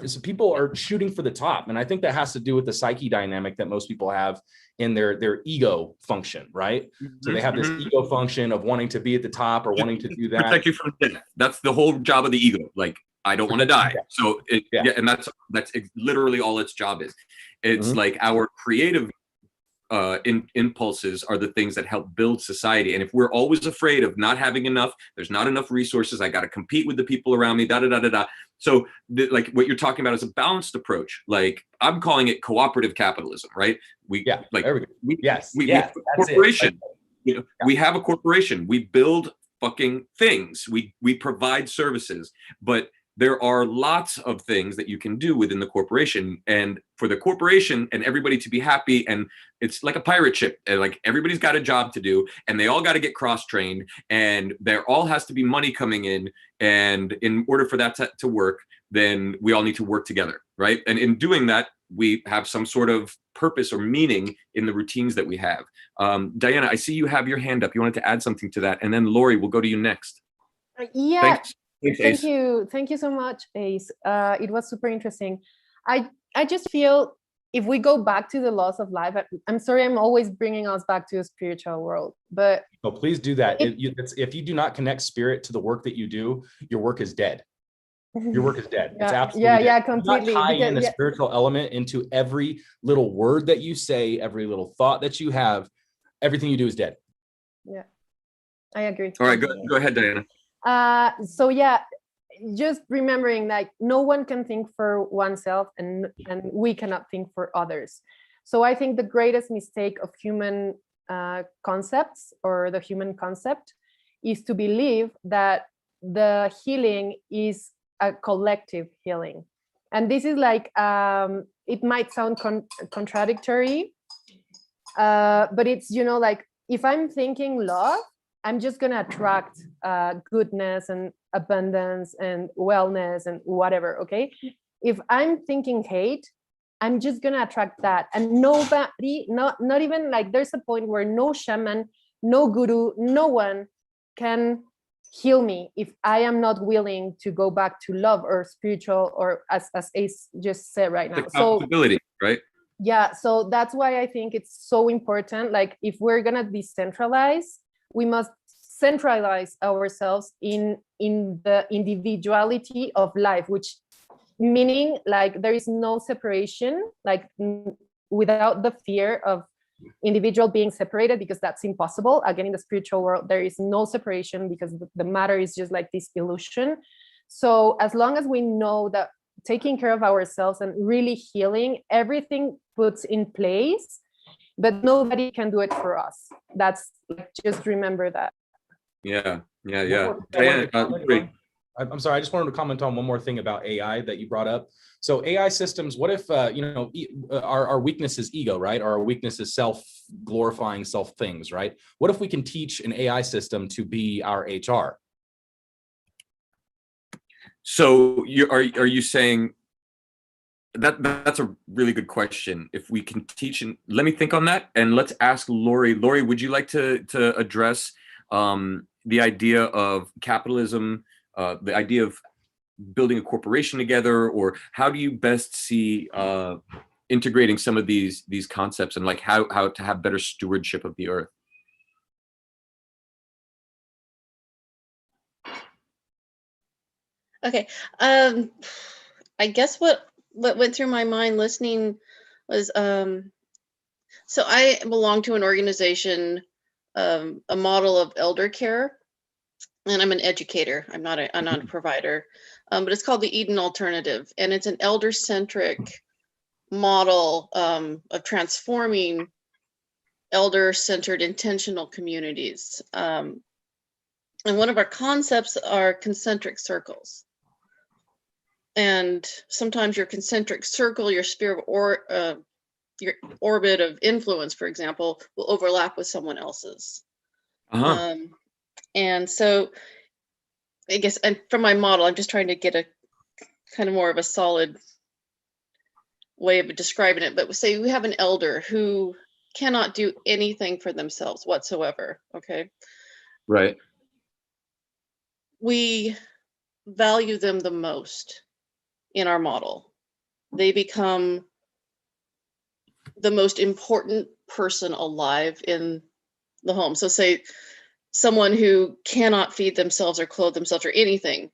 So people are shooting for the top. And I think that has to do with the psyche dynamic that most people have in their ego function, right? So they have this ego function of wanting to be at the top or wanting to do that. Protect you from death. That's the whole job of the ego. Like, I don't want to die. So and that's literally all its job is. It's like our creative impulses are the things that help build society. And if we're always afraid of not having enough, there's not enough resources, I got to compete with the people around me, So like what you're talking about is a balanced approach. Like, I'm calling it cooperative capitalism, right? We have a corporation. We have a corporation. We build fucking things. We provide services, but there are lots of things that you can do within the corporation, and for the corporation and everybody to be happy. And it's like a pirate ship, and like everybody's got a job to do, and they all got to get cross-trained, and there all has to be money coming in. And in order for that to work, then we all need to work together, right? And in doing that, we have some sort of purpose or meaning in the routines that we have. Diana, I see you have your hand up. You wanted to add something to that, and then Lori, we'll go to you next. Thanks, Ace. Thank you so much, Ace. It was super interesting. I just feel if we go back to the laws of life, I'm sorry, I'm always bringing us back to a spiritual world, but please do that. If you do not connect spirit to the work that you do, your work is dead. Your work is dead. It's absolutely dead. Completely. Tie in the spiritual element into every little word that you say, every little thought that you have. everything you do is dead. Yeah, I agree. All right, go ahead, Diana. So yeah, just remembering like no one can think for oneself, and we cannot think for others. So I think the greatest mistake of human concepts, or the human concept, is to believe that the healing is a collective healing. And this is like, it might sound contradictory, but it's, you know, like if I'm thinking love, I'm just going to attract goodness and abundance and wellness and whatever, okay? If I'm thinking hate, I'm just going to attract that. And nobody, not even like, there's a point where no shaman, no guru, no one can heal me if I am not willing to go back to love or spiritual, or as Ace just said right now. The possibility, right? Yeah, so that's why I think it's so important. Like if we're gonna decentralize, we must centralize ourselves in the individuality of life, which meaning like there is no separation, like without the fear of individual being separated, because that's impossible. Again, in the spiritual world, there is no separation because the matter is just like this illusion. So as long as we know that taking care of ourselves and really healing, everything puts in place, but nobody can do it for us. That's like, just remember that. Yeah. Diana, I'm sorry, I just wanted to comment on one more thing about AI that you brought up. So AI systems, what if, our weakness is ego, right? Or our weakness is self-glorifying self things, right? What if we can teach an AI system to be our HR? So are you saying that's a really good question? If we can teach, and let me think on that, and let's ask Lori. Lori, would you like to address the idea of capitalism, the idea of building a corporation together, or how do you best see integrating some of these concepts, and like how to have better stewardship of the earth? Okay. I guess what went through my mind listening was, so I belong to an organization, a model of elder care, and I'm an educator. I'm not a provider, but it's called the Eden Alternative, and it's an elder-centric model of transforming elder-centered intentional communities. And one of our concepts are concentric circles. And sometimes your concentric circle, your sphere of your orbit of influence, for example, will overlap with someone else's. And so I guess, and from my model, I'm just trying to get a kind of more of a solid way of describing it. But say we have an elder who cannot do anything for themselves whatsoever. Okay. Right. We value them the most in our model. They become the most important person alive in the home. So say someone who cannot feed themselves or clothe themselves or anything.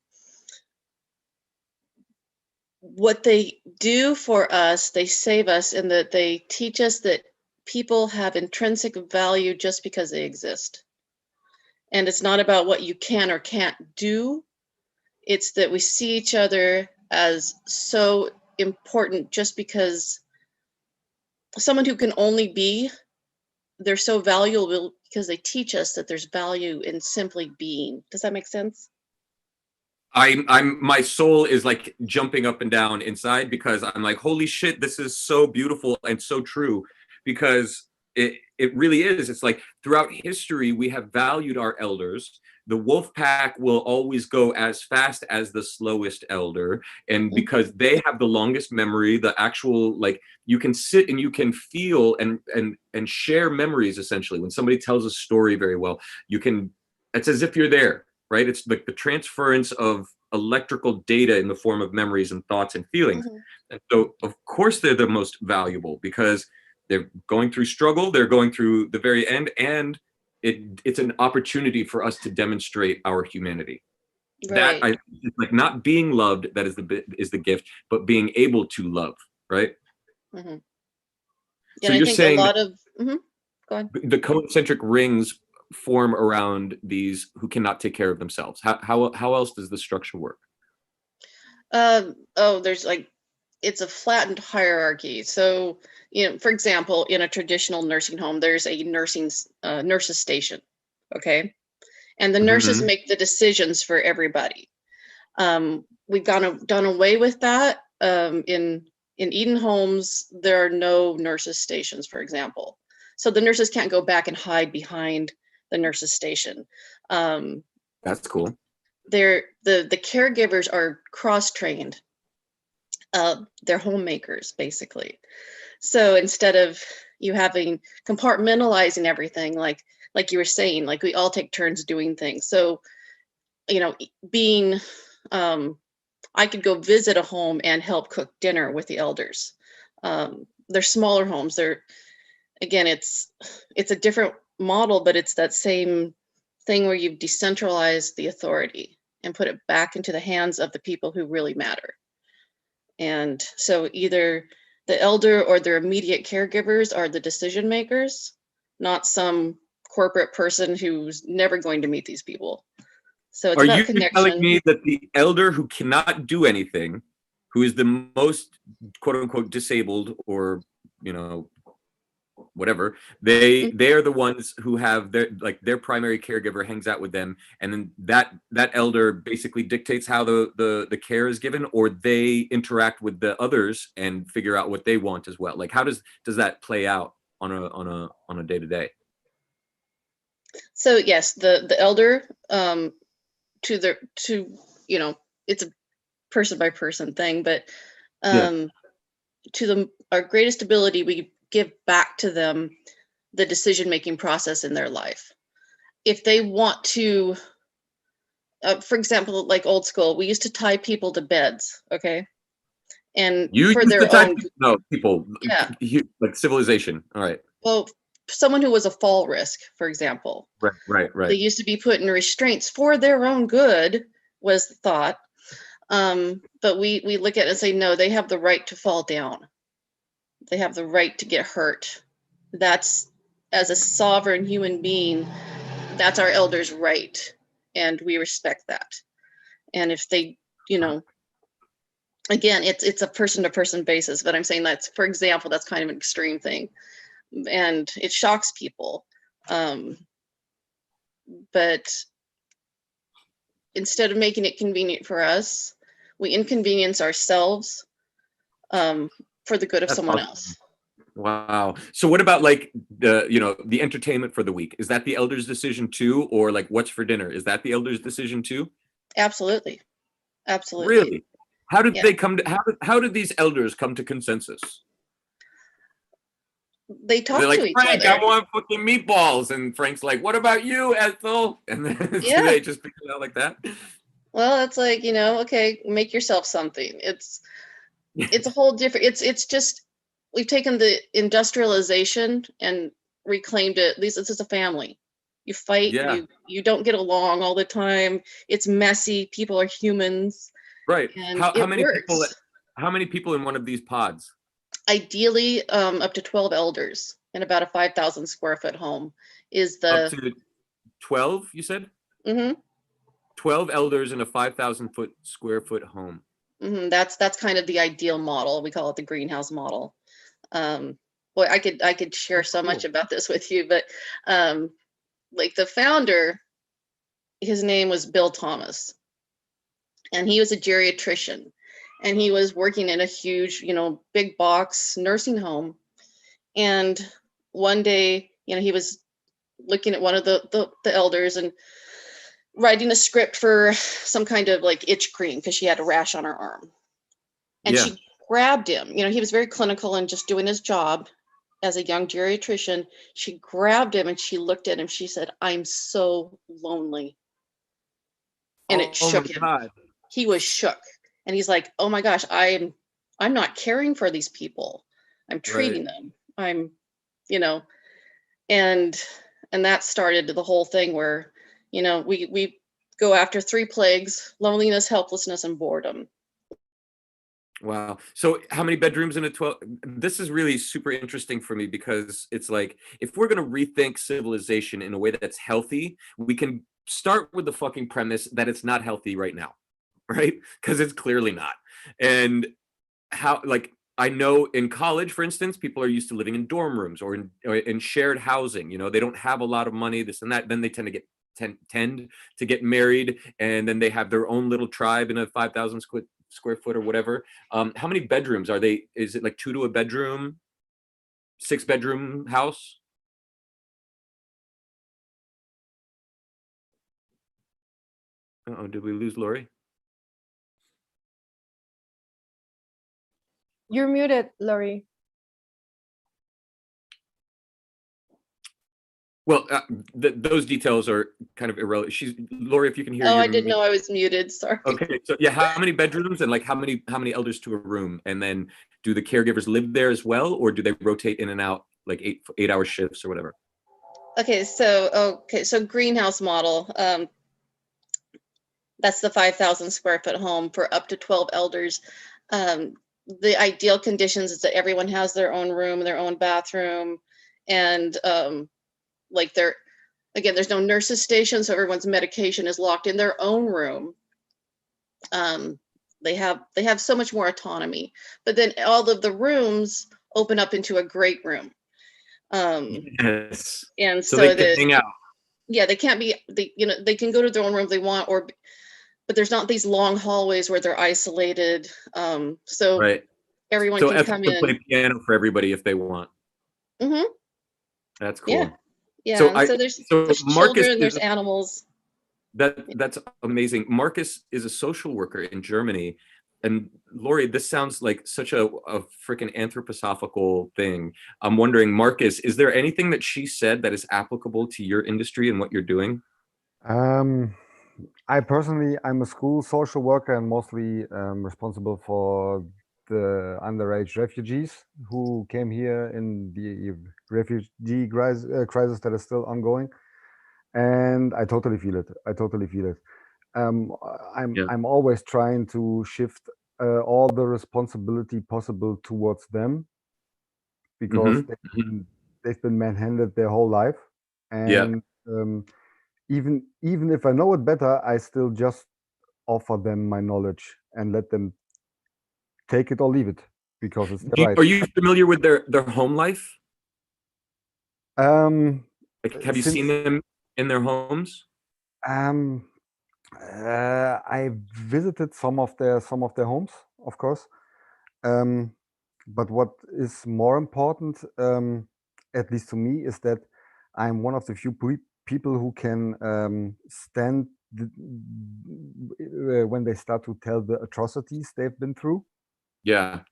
What they do for us, they save us in that they teach us that people have intrinsic value just because they exist. And it's not about what you can or can't do. It's that we see each other as so important just because someone who can only be, they're so valuable because they teach us that there's value in simply being. Does that make sense? My soul is like jumping up and down inside, because I'm like, holy shit, this is so beautiful and so true, because it really is. It's like throughout history, we have valued our elders. The wolf pack will always go as fast as the slowest elder. And because they have the longest memory, the actual, like, you can sit and you can feel and share memories. Essentially, when somebody tells a story very well, it's as if you're there, right? It's like the transference of electrical data in the form of memories and thoughts and feelings. And so of course they're the most valuable, because they're going through struggle, they're going through the very end, and it's an opportunity for us to demonstrate our humanity. Right. It's like not being loved that is the gift, but being able to love, right? Yeah, So you're I think saying a lot of Go on. The concentric rings form around these who cannot take care of themselves. How else does the structure work? There's like, it's a flattened hierarchy. So, for example, in a traditional nursing home, there's a nurses station, okay? And the nurses make the decisions for everybody. We've done away with that. In Eden homes, there are no nurses stations, for example. So the nurses can't go back and hide behind the nurses station. That's cool. The caregivers are cross-trained. They're homemakers, basically. So instead of you having compartmentalizing everything, like you were saying, like we all take turns doing things. So, I could go visit a home and help cook dinner with the elders. They're smaller homes. It's a different model, but it's that same thing where you've decentralized the authority and put it back into the hands of the people who really matter. And so either the elder or their immediate caregivers are the decision makers, not some corporate person who's never going to meet these people. So it's about connection. Are you telling me that the elder who cannot do anything, who is the most quote unquote disabled or, whatever, they are the ones who have their primary caregiver hangs out with them, and then that elder basically dictates how the care is given, or they interact with the others and figure out what they want as well? Like, how does that play out on a day-to-day? So yes, the elder, it's a person by person thing, but to our greatest ability, we give back to them the decision-making process in their life. If they want to, for example, like old school, we used to tie people to beds, okay? And for their own people, yeah, like civilization. All right. Well, someone who was a fall risk, for example. Right. They used to be put in restraints for their own good, was the thought. But we look at it and say, no, they have the right to fall down. They have the right to get hurt. That's, as a sovereign human being, that's our elders' right. And we respect that. And if they, again, it's a person-to-person basis, but I'm saying that's, for example, that's kind of an extreme thing. And it shocks people. But instead of making it convenient for us, we inconvenience ourselves for the good of someone else. Wow. So what about like the entertainment for the week? Is that the elders' decision too? Or like what's for dinner? Is that the elders' decision too? Absolutely. Really? How did they come to how did these elders come to consensus? They talk They're like, to each Frank, other. I want fucking meatballs. And Frank's like, what about you, Ethel? And then do they just pick it out like that? Well, it's like, okay, make yourself something. It's a whole different, it's just, we've taken the industrialization and reclaimed it. This is a family. You fight, you don't get along all the time. It's messy. People are humans. Right. And How many people in one of these pods? Ideally, up to 12 elders in about a 5,000 square foot home is the up to 12, you said? 12 elders in a 5,000 square foot home. That's kind of the ideal model. We call it the greenhouse model. Boy, I could share so much about this with you, but like the founder, his name was Bill Thomas, and he was a geriatrician, and he was working in a huge, big box nursing home. And one day, he was looking at one of the elders and writing a script for some kind of like itch cream because she had a rash on her arm. And she grabbed him. He was very clinical and just doing his job as a young geriatrician. She grabbed him and she looked at him. She said, "I'm so lonely." And it shook him. God. He was shook. And he's like, "Oh my gosh, I'm not caring for these people. I'm treating them. I'm, and that started the whole thing where, we go after 3 plagues: loneliness, helplessness, and boredom. Wow. So how many bedrooms in a 12? This is really super interesting for me because it's like, if we're going to rethink civilization in a way that's healthy, we can start with the fucking premise that it's not healthy right now, right? Because it's clearly not. And how, like, I know in college, for instance, people are used to living in dorm rooms or in shared housing. You know, they don't have a lot of money, this and that. Then they tend to get married, and then they have their own little tribe in a 5,000 square foot or whatever. How many bedrooms are they? Is it like 2 to a bedroom, 6-bedroom house? Uh-oh, did we lose Lori? You're muted, Lori. Well, those details are kind of irrelevant. Lori, if you can hear. Oh, I didn't know I was muted. Sorry. Okay, so yeah, how many bedrooms and like how many elders to a room, and then do the caregivers live there as well, or do they rotate in and out like 8-hour shifts or whatever? Okay, so greenhouse model. That's the 5,000 square foot home for up to 12 elders. The ideal conditions is that everyone has their own room, their own bathroom, and like there's no nurses station, so everyone's medication is locked in their own room. They have so much more autonomy, but then all of the rooms open up into a great room. Yes. And so they can hang out. Yeah, they can't be. They can go to their own room if they want, but there's not these long hallways where they're isolated. So right. Everyone so can come in. Play piano for everybody if they want. Mm-hmm. That's cool. Yeah. So there's Marcus children, there's animals. That's amazing. Marcus is a social worker in Germany. And Lori, this sounds like such a freaking anthroposophical thing. I'm wondering, Marcus, is there anything that she said that is applicable to your industry and what you're doing? I personally, I'm a school social worker and mostly responsible for the underage refugees who came here in the refugee crisis that is still ongoing. And I totally feel it. I'm always trying to shift all the responsibility possible towards them because they've been manhandled their whole life. And even if I know it better, I still just offer them my knowledge and let them take it or leave it because it's their right. Are you familiar with their home life? Like, have you seen them in their homes? I visited some of their homes, of course. But what is more important, at least to me, is that I'm one of the few people who can stand when they start to tell the atrocities they've been through. Yeah.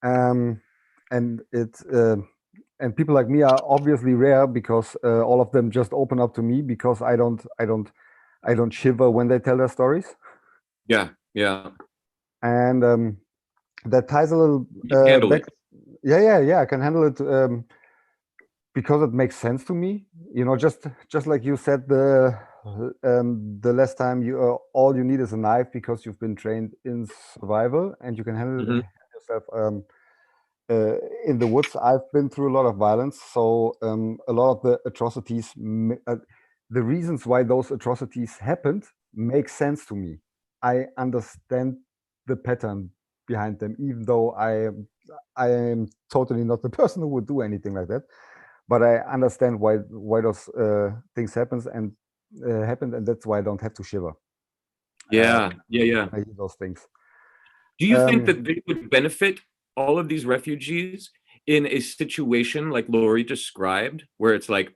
And people like me are obviously rare because all of them just open up to me because I don't shiver when they tell their stories. Yeah. And that ties a little back. Yeah, I can handle it because it makes sense to me. Just like you said, the last time all you need is a knife because you've been trained in survival and you can handle yourself in the woods. I've been through a lot of violence, so a lot of the atrocities, the reasons why those atrocities happened make sense to me. I understand the pattern behind them, even though I am totally not the person who would do anything like that. But I understand why those things happened, and that's why I don't have to shiver. Yeah. I hear those things. Do you think that they would benefit, all of these refugees, in a situation like Lori described, where it's like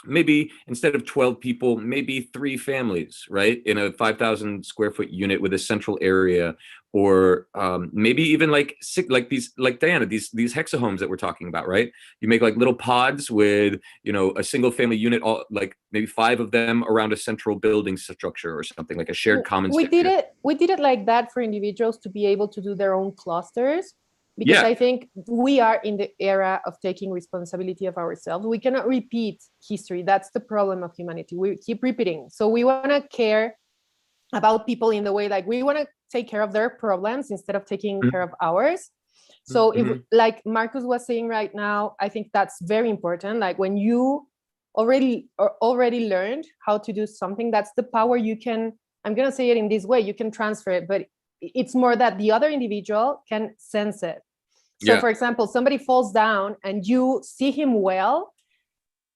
maybe instead of 12 people, maybe 3 families, right, in a 5,000 square foot unit with a central area, or maybe even like Diana, these hexahomes that we're talking about, right? You make like little pods with, a single family unit, all like maybe 5 of them around a central building structure or something, like a shared common we did it like that for individuals to be able to do their own clusters, because I think we are in the era of taking responsibility of ourselves. We cannot repeat history. That's the problem of humanity. We keep repeating. So we want to care about people in the way, like we want to take care of their problems instead of taking care of ours. So if, like Marcus was saying right now, I think that's very important. Like when you already learned how to do something, that's the power you can, I'm going to say it in this way, you can transfer it, but it's more that the other individual can sense it. So for example, somebody falls down and you see him well,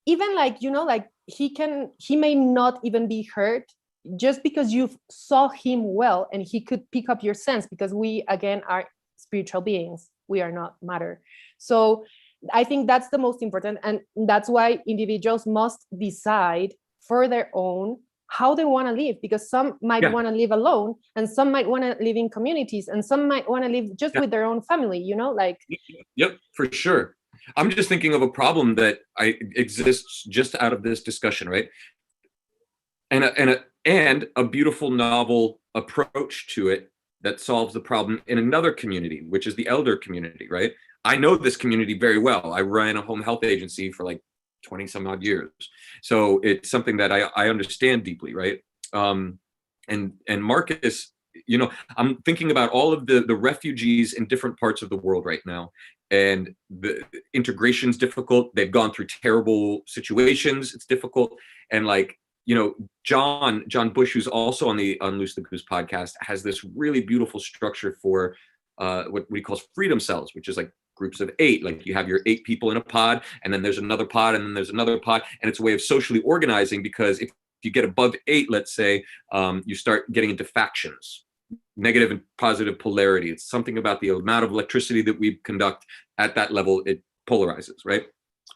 even like, you know, like he may not even be hurt just because you saw him well, and he could pick up your sense, because we, again, are spiritual beings. We are not matter. So I think that's the most important. And that's why individuals must decide for their own how they want to live, because some might want to live alone, and some might want to live in communities, and some might want to live just with their own family, you know, like. Yep, for sure. I'm just thinking of a problem that exists just out of this discussion, right? And a beautiful novel approach to it that solves the problem in another community, which is the elder community, right? I know this community very well. I ran a home health agency for like 20 some odd years. So it's something that I understand deeply, right? And Marcus, you know, I'm thinking about all of the refugees in different parts of the world right now. And the integration's difficult. They've gone through terrible situations. It's difficult. And like, you know, John Bush, who's also on the Unloose the Goose podcast, has this really beautiful structure for what he calls freedom cells, which is like groups of 8. Like you have your 8 people in a pod, and then there's another pod, and then there's another pod. And it's a way of socially organizing, because if you get above 8, let's say, you start getting into factions, negative and positive polarity. It's something about the amount of electricity that we conduct at that level, it polarizes, right?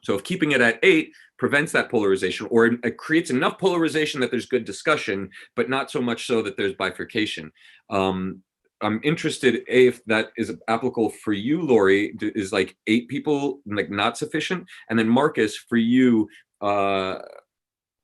So if keeping it at 8 prevents that polarization, or it creates enough polarization that there's good discussion, but not so much so that there's bifurcation. I'm interested, if that is applicable for you, Lori. Is like 8 people like not sufficient? And then Marcus, for you,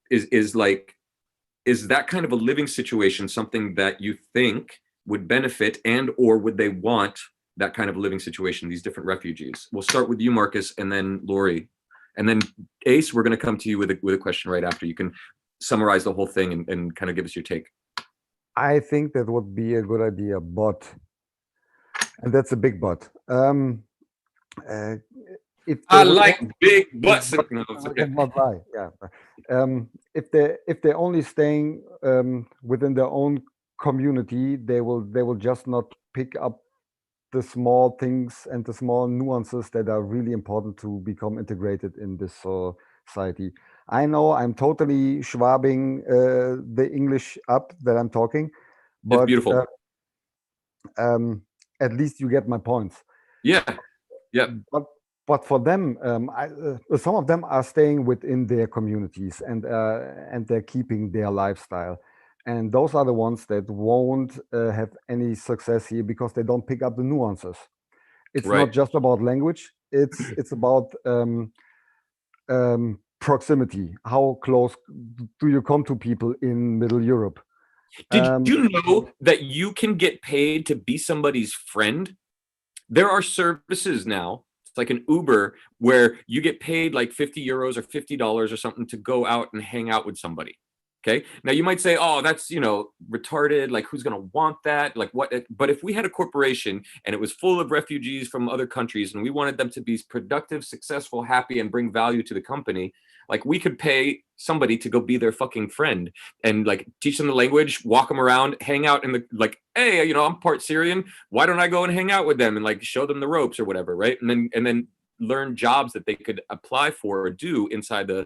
is that kind of a living situation something that you think would benefit, and or would they want that kind of living situation, these different refugees? We'll start with you, Marcus, and then Lori. And then Ace, we're going to come to you with a question right after. You can summarize the whole thing and kind of give us your take. I think that would be a good idea, but, and that's a big but. If I like big butts. If they're only staying within their own community, they will just not pick up the small things and the small nuances that are really important to become integrated in this society. I know I'm totally schwabbing the English up that I'm talking, but it's beautiful. At least you get my points. Yeah. But for them, some of them are staying within their communities, and they're keeping their lifestyle. And those are the ones that won't have any success here, because they don't pick up the nuances. It's not just about language. It's about proximity. How close do you come to people in Middle Europe? Did you know that you can get paid to be somebody's friend? There are services now, it's like an Uber, where you get paid like 50 euros or $50 or something to go out and hang out with somebody. Okay. Now you might say, oh, that's, you know, retarded. Like, who's going to want that? Like what? But if we had a corporation and it was full of refugees from other countries, and we wanted them to be productive, successful, happy, and bring value to the company, like we could pay somebody to go be their fucking friend and like teach them the language, walk them around, hang out in the, like, hey, you know, I'm part Syrian. Why don't I go and hang out with them and like show them the ropes or whatever. Right. And then learn jobs that they could apply for or do inside the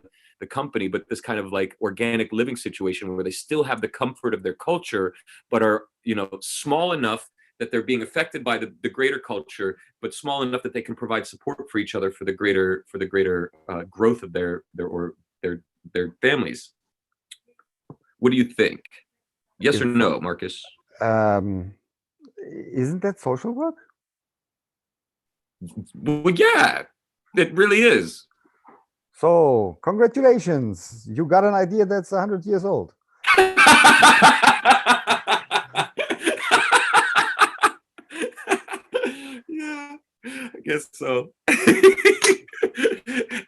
company, but this kind of like organic living situation where they still have the comfort of their culture, but are, you know, small enough that they're being affected by the greater culture, but small enough that they can provide support for each other for the greater growth of their families. What do you think? Yes or no, Marcus? Isn't that social work? Well, yeah, it really is. So, congratulations. You got an idea that's 100 years old. Yeah, I guess so.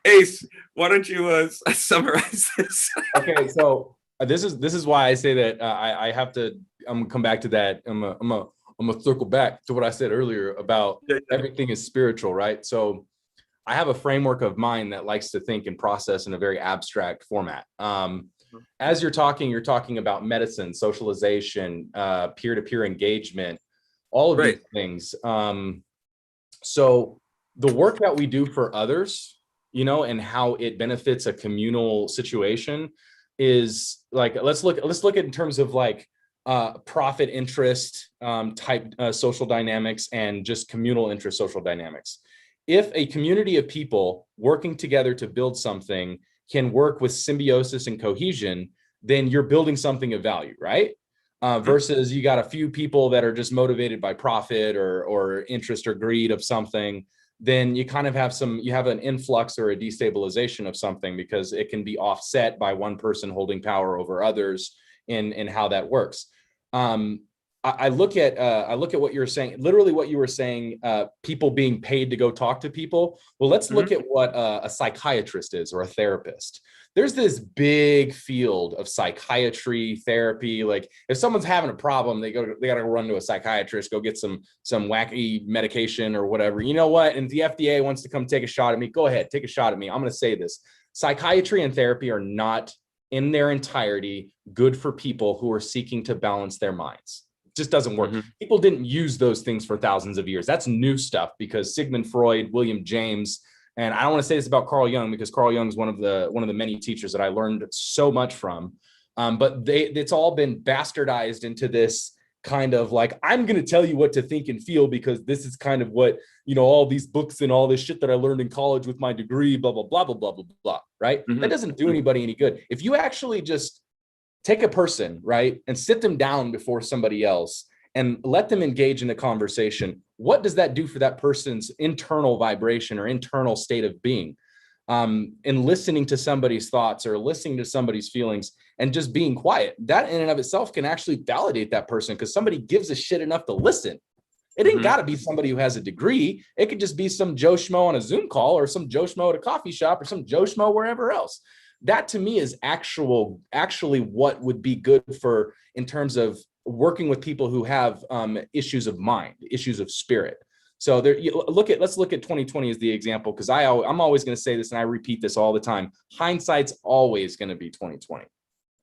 Ace, why don't you summarize this? Okay, so this is why I say that I have to I'm gonna come back to that. I'm gonna circle back to what I said earlier about everything is spiritual, right? So I have a framework of mind that likes to think and process in a very abstract format. As you're talking about medicine, socialization, peer-to-peer engagement, all of these things. So the work that we do for others, you know, and how it benefits a communal situation is like, let's look at in terms of like profit interest type social dynamics and just communal interest social dynamics. If a community of people working together to build something can work with symbiosis and cohesion, then you're building something of value, right? Versus you got a few people that are just motivated by profit or interest or greed of something, then you kind of have an influx or a destabilization of something because it can be offset by one person holding power over others in how that works. I look at what you're saying, literally what you were saying, people being paid to go talk to people. Well, let's look at what a psychiatrist is or a therapist. There's this big field of psychiatry therapy. Like if someone's having a problem, they got to go run to a psychiatrist, go get some wacky medication or whatever. You know what? And if the FDA wants to come take a shot at me, go ahead, take a shot at me. I'm going to say this. Psychiatry and therapy are not in their entirety good for people who are seeking to balance their minds. Just doesn't work. People didn't use those things for thousands of years. That's new stuff because Sigmund Freud, William James, and I don't want to say this about Carl Jung because Carl Jung is one of the many teachers that I learned so much from. But it's all been bastardized into this kind of like, I'm going to tell you what to think and feel because this is kind of what, you know, all these books and all this shit that I learned in college with my degree, blah, blah, blah, blah, blah, blah, blah, right? That doesn't do anybody any good. If you actually just take a person, right, and sit them down before somebody else and let them engage in a conversation, what does that do for that person's internal vibration or internal state of being? In listening to somebody's thoughts or listening to somebody's feelings and just being quiet, that in and of itself can actually validate that person because somebody gives a shit enough to listen. It ain't got to be somebody who has a degree. It could just be some Joe Schmo on a Zoom call or some Joe Schmo at a coffee shop or some Joe Schmo wherever else. That to me is actually what would be good for in terms of working with people who have issues of mind, issues of spirit. So let's look at 2020 as the example, because I'm always going to say this and I repeat this all the time. Hindsight's always going to be 2020.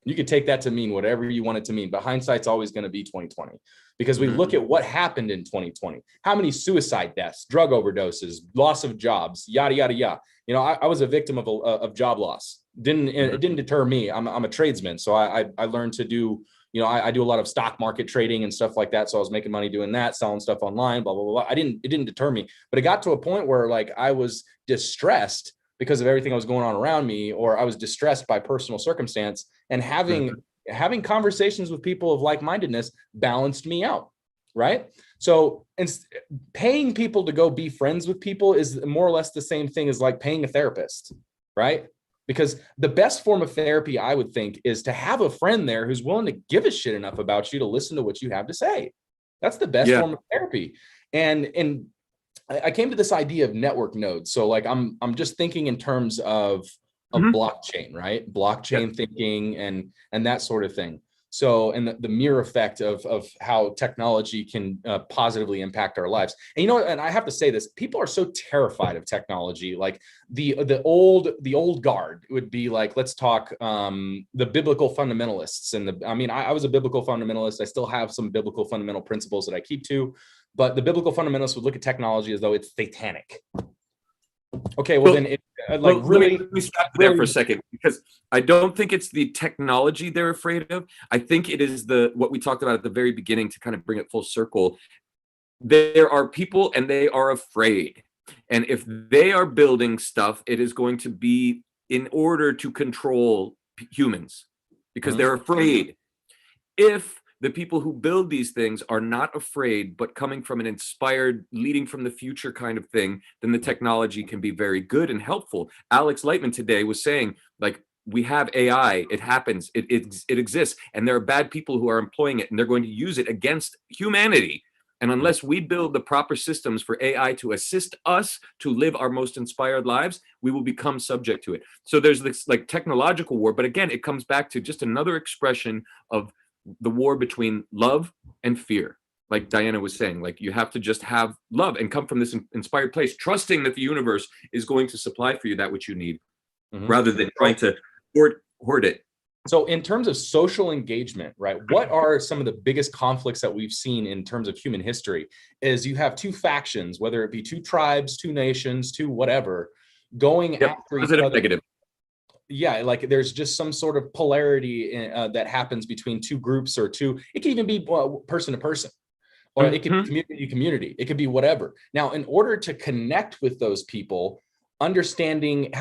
You can take that to mean whatever you want it to mean, but hindsight's always going to be 2020 because we look at what happened in 2020. How many suicide deaths, drug overdoses, loss of jobs, yada, yada, yada. You know, I was a victim of job loss. It didn't deter me. I'm a tradesman. So I learned to do, you know, I do a lot of stock market trading and stuff like that. So I was making money doing that, selling stuff online, blah, blah, blah. It didn't deter me, but it got to a point where like I was distressed because of everything that was going on around me, or I was distressed by personal circumstance, and having conversations with people of like-mindedness balanced me out. Right. So paying people to go be friends with people is more or less the same thing as like paying a therapist. Right. Because the best form of therapy, I would think, is to have a friend there who's willing to give a shit enough about you to listen to what you have to say. That's the best form of therapy. And I came to this idea of network nodes. So like I'm just thinking in terms of blockchain, right? Blockchain thinking and that sort of thing. So, and the mirror effect of how technology can positively impact our lives. And you know, and I have to say this, people are so terrified of technology. Like the old guard would be like, let's talk the biblical fundamentalists. And I was a biblical fundamentalist. I still have some biblical fundamental principles that I keep to, but the biblical fundamentalists would look at technology as though it's satanic. Okay, well then, let me stop you there for a second, because I don't think it's the technology they're afraid of. I think it is what we talked about at the very beginning to kind of bring it full circle. There are people and they are afraid. And if they are building stuff, it is going to be in order to control humans because they're afraid. If the people who build these things are not afraid, but coming from an inspired, leading from the future kind of thing, then the technology can be very good and helpful. Alex Lightman today was saying, like, we have AI, it happens, it exists, and there are bad people who are employing it, and they're going to use it against humanity. And unless we build the proper systems for AI to assist us to live our most inspired lives, we will become subject to it. So there's this like technological war, but again, it comes back to just another expression of the war between love and fear. Like Diana was saying, like you have to just have love and come from this inspired place, trusting that the universe is going to supply for you that which you need, rather than trying to hoard it. So in terms of social engagement, right, what are some of the biggest conflicts that we've seen in terms of human history? Is you have two factions, whether it be two tribes, two nations, two whatever, going after each other. Negative. Yeah, like there's just some sort of polarity that happens between two groups or two. It can even be person to person, or it could be community to community. It could be whatever. Now, in order to connect with those people, having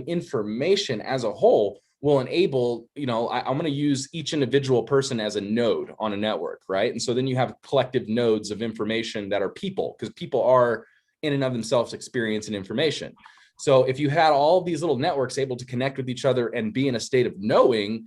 information as a whole will enable, I'm going to use each individual person as a node on a network, right? And so then you have collective nodes of information that are people, because people are in and of themselves experiencing information. So if you had all these little networks able to connect with each other and be in a state of knowing,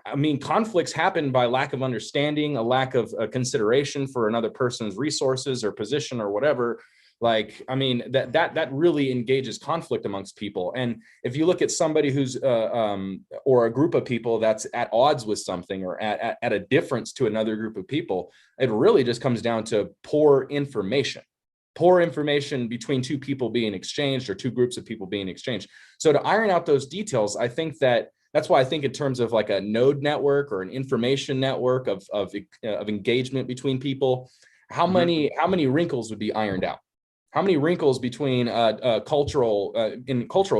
I mean, conflicts happen by lack of understanding, a lack of consideration for another person's resources or position or whatever. Like, I mean, that really engages conflict amongst people. And if you look at somebody who's or a group of people that's at odds with something or at a difference to another group of people, it really just comes down to poor information between two people being exchanged or two groups of people being exchanged. So to iron out those details, I think that's why I think in terms of like a node network or an information network of engagement between people, how many wrinkles would be ironed out? How many wrinkles between cultural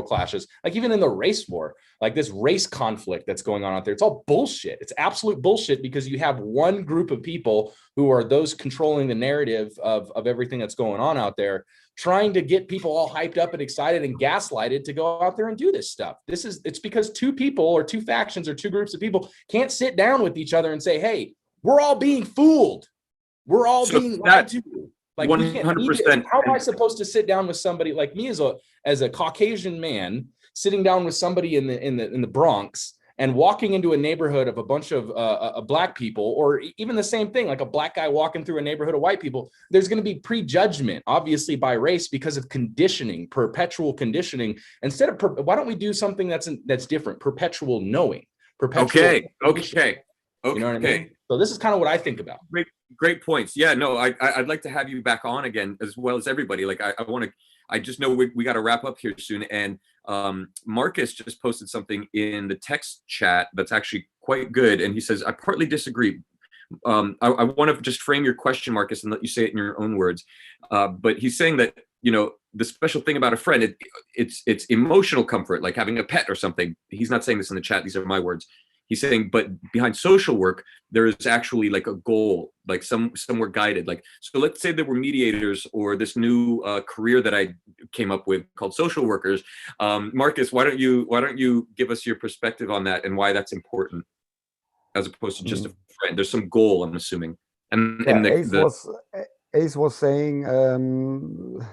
clashes, like even in the race war, like this race conflict that's going on out there, it's all bullshit. It's absolute bullshit, because you have one group of people who are those controlling the narrative of everything that's going on out there, trying to get people all hyped up and excited and gaslighted to go out there and do this stuff. It's because two people or two factions or two groups of people can't sit down with each other and say, hey, we're all being fooled. We're all being lied to. Like 100%. How am I supposed to sit down with somebody like me as a Caucasian man sitting down with somebody in the Bronx and walking into a neighborhood of a bunch of black people, or even the same thing, like a black guy walking through a neighborhood of white people? There's going to be prejudgment, obviously, by race because of conditioning, perpetual conditioning. Instead of why don't we do something that's different? Perpetual knowing. Okay. You know what I mean? So this is kind of what I think about. Great points. Yeah, no, I'd like to have you back on again, as well as everybody. Like I just know we got to wrap up here soon. And Marcus just posted something in the text chat that's actually quite good. And he says, I partly disagree. I want to just frame your question, Marcus, and let you say it in your own words. But he's saying that, the special thing about a friend, it's emotional comfort, like having a pet or something. He's not saying this in the chat. These are my words. He's saying, but behind social work, there is actually like a goal, like somewhere guided. Like, so let's say there were mediators or this new career that I came up with called social workers. Marcus, why don't you give us your perspective on that and why that's important, as opposed to just a friend? There's some goal, I'm assuming. And Ace was saying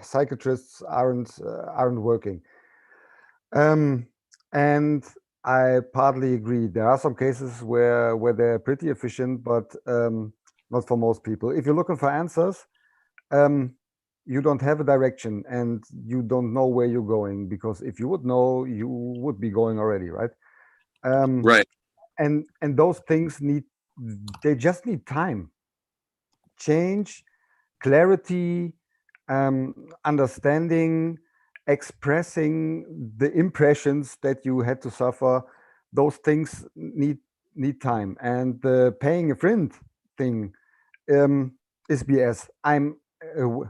psychiatrists aren't working, and I partly agree. There are some cases where they're pretty efficient, but not for most people. If you're looking for answers, you don't have a direction and you don't know where you're going, because if you would know, you would be going already, right? Right. And those things they just need time, change, clarity, understanding, expressing the impressions that you had to suffer. Those things need time. And the paying a friend thing is BS.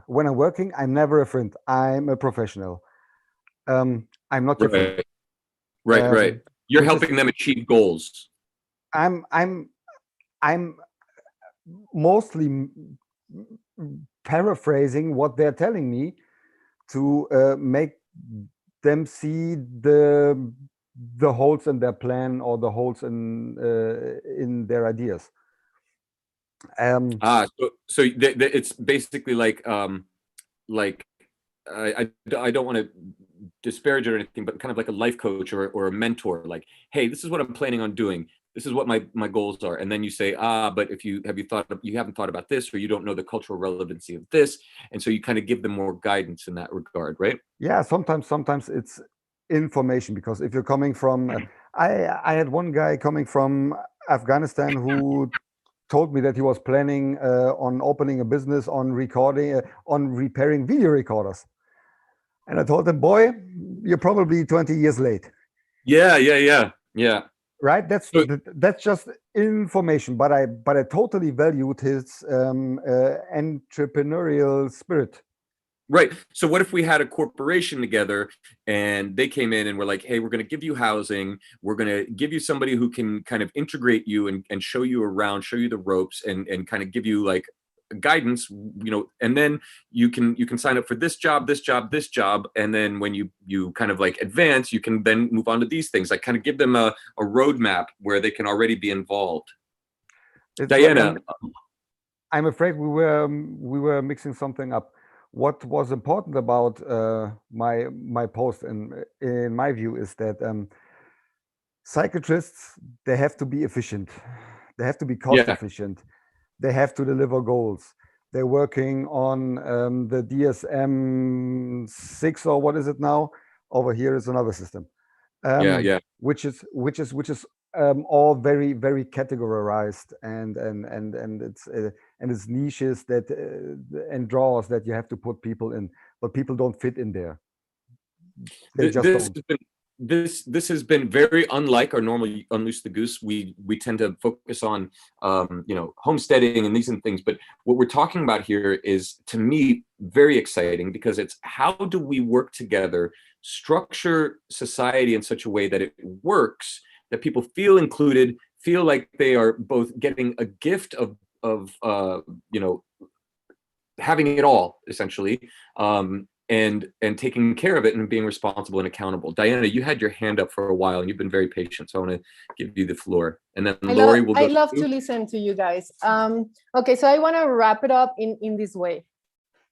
When I'm working, I'm never a friend. I'm a professional. I'm not your friend. Right. You're helping them achieve goals. I'm mostly paraphrasing what they're telling me to make them see the holes in their plan or the holes in their ideas. So it's basically like I don't want to disparage or anything, but kind of like a life coach or a mentor. Like, hey, this is what I'm planning on doing. This is what my goals are. And then you say, but you haven't thought about this, or you don't know the cultural relevancy of this. And so you kind of give them more guidance in that regard, right? Yeah, sometimes it's information, because if you're coming from, I had one guy coming from Afghanistan who told me that he was planning on opening a business on recording, on repairing video recorders. And I told him, boy, you're probably 20 years late. Yeah. Right? So- That's just information, but I totally valued his entrepreneurial spirit. Right. So what if we had a corporation together and they came in and were like, hey, we're going to give you housing. We're going to give you somebody who can kind of integrate you and show you around, show you the ropes and kind of give you like guidance, and then you can sign up for this job. And then when you kind of like advance, you can then move on to these things, like kind of give them a roadmap where they can already be involved. Diana. I'm afraid we were mixing something up. What was important about my post, in my view, is that psychiatrists, they have to be efficient, they have to be cost efficient, they have to deliver goals. They're working on the DSM-6 or what is it now? Over here is another system, which is all very, very categorized and it's niches that and drawers that you have to put people in, but people don't fit in there. They just don't. This has been very unlike our normal Unloose the Goose. We tend to focus on homesteading and these and things, but what we're talking about here is, to me, very exciting, because it's how do we work together, structure society in such a way that it works, that people feel included, feel like they are both getting a gift of having it all, essentially, and taking care of it and being responsible and accountable. Diana, you had your hand up for a while and you've been very patient, so I want to give you the floor. And then Lori will go. I love to listen to you guys. Okay, so I want to wrap it up in this way.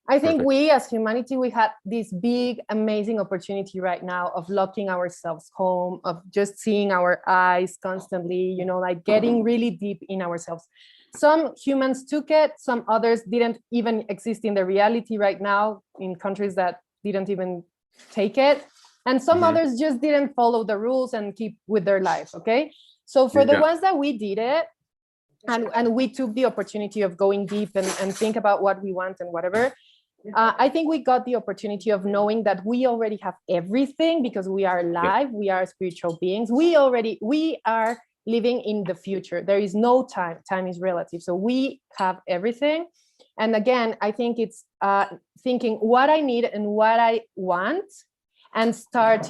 I think we as humanity, we had this big, amazing opportunity right now of locking ourselves home, of just seeing our eyes constantly, like getting really deep in ourselves. Some humans took it, some others didn't even exist in the reality right now in countries that didn't even take it. And some others just didn't follow the rules and keep with their life, okay? So for the ones that we did it, and we took the opportunity of going deep and think about what we want and whatever, I think we got the opportunity of knowing that we already have everything because we are alive, we are spiritual beings, we are living in the future. There is no time. Time is relative. So we have everything. And again, I think it's thinking what I need and what I want and start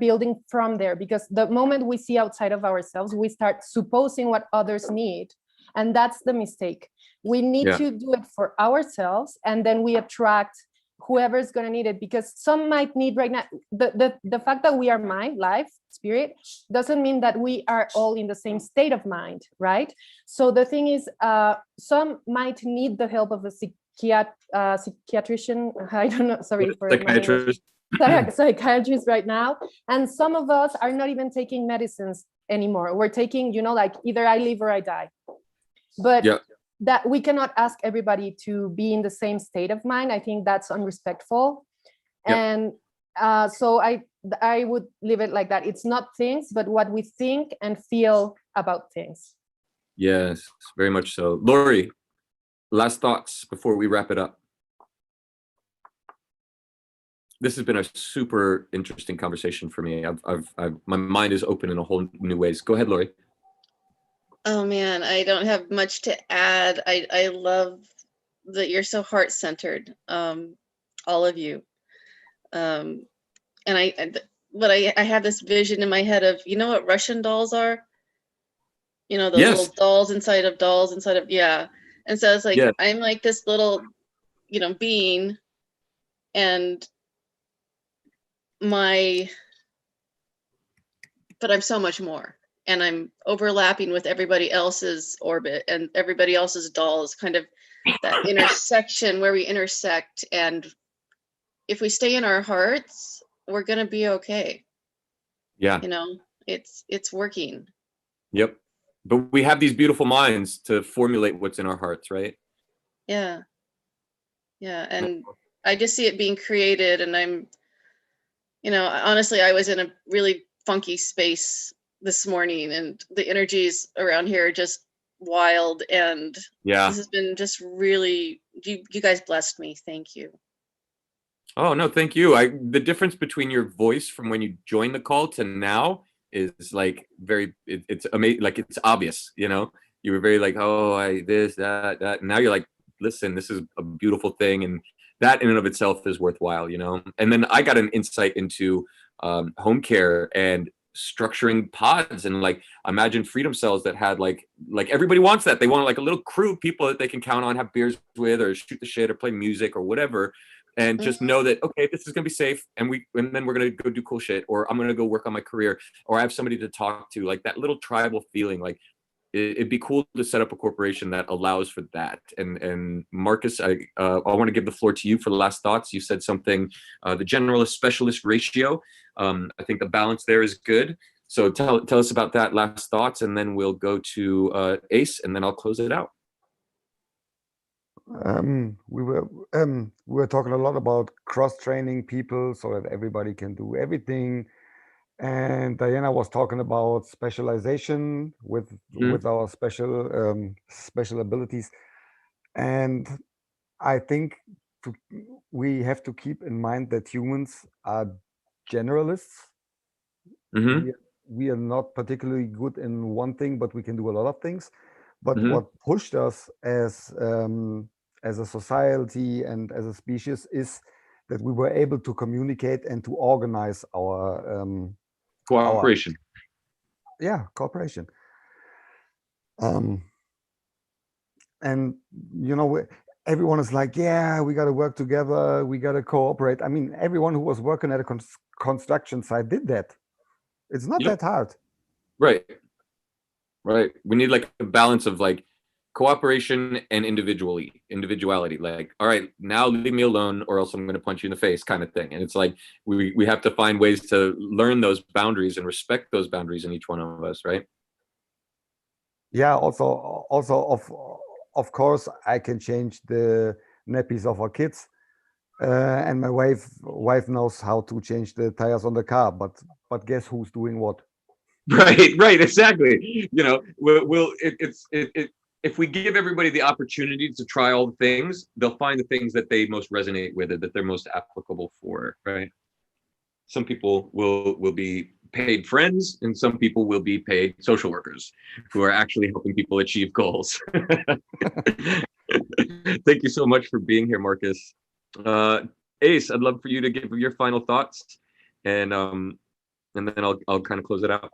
building from there. Because the moment we see outside of ourselves, we start supposing what others need. And that's the mistake. We need to do it for ourselves, and then we attract whoever's going to need it, because some might need right now. The fact that we are mind, life, spirit, doesn't mean that we are all in the same state of mind, right? So the thing is, some might need the help of a psychiatrician. I don't know, sorry for psychiatrist. Psychiatrist right now. And some of us are not even taking medicines anymore. We're taking, like either I live or I die. But that we cannot ask everybody to be in the same state of mind. I think that's unrespectful. And so I would leave it like that. It's not things, but what we think and feel about things. Yes, very much so. Lori, last thoughts before we wrap it up. This has been a super interesting conversation for me. My mind is open in a whole new ways. Go ahead, Lori. Oh man, I don't have much to add. I love that you're so heart-centered, all of you. And I have this vision in my head of, what Russian dolls are? Those little dolls inside of, And so it's like, I'm like this little, being, and but I'm so much more. And I'm overlapping with everybody else's orbit, and everybody else's doll is kind of that intersection where we intersect. And if we stay in our hearts, we're going to be okay. Yeah. It's working. Yep. But we have these beautiful minds to formulate what's in our hearts, right? Yeah. Yeah. And I just see it being created, and I'm, honestly, I was in a really funky space this morning, and the energies around here are just wild. And Yeah. this has been just really, you guys blessed me. Thank you. Oh, no, thank you. The difference between your voice from when you joined the call to now is like it's amazing. Like, it's obvious, you know, you were very like, oh, this, that. And now you're like, listen, this is a beautiful thing. And that in and of itself is worthwhile, you know? And then I got an insight into home care and structuring pods, and like, imagine freedom cells that had like everybody wants that. They want like a little crew of people that they can count on, have beers with, or shoot the shit, or play music or whatever. And just know that, okay, this is gonna be safe, and then we're gonna go do cool shit, or I'm gonna go work on my career, or I have somebody to talk to, like that little tribal feeling. Like, it'd be cool to set up a corporation that allows for that. And Marcus, I want to give the floor to you for the last thoughts. You said something, the generalist specialist ratio. I think the balance there is good. So tell us about that, last thoughts, and then we'll go to Ace, and then I'll close it out. We were talking a lot about cross-training people so that everybody can do everything, and Diana was talking about specialization with our special abilities. And I think we have to keep in mind that humans are generalists. We are not particularly good in one thing, but we can do a lot of things. But what pushed us as a society and as a species is that we were able to communicate and to organize our cooperation. Cooperation. And you know, everyone is like, yeah, we got to work together, we got to cooperate. I mean, everyone who was working at a construction site did that. It's not that hard. Right. We need like a balance of like cooperation and individuality. Like, all right, now leave me alone, or else I'm going to punch you in the face, kind of thing. And it's like we have to find ways to learn those boundaries and respect those boundaries in each one of us, right? Yeah. Also, of course, I can change the nappies of our kids, and my wife knows how to change the tires on the car. But guess who's doing what? Right, exactly. You know, if we give everybody the opportunity to try all the things, they'll find the things that they most resonate with, or that they're most applicable for, right? Some people will be paid friends, and some people will be paid social workers who are actually helping people achieve goals. Thank you so much for being here, Marcus. Ace, I'd love for you to give your final thoughts, and then I'll kind of close it out.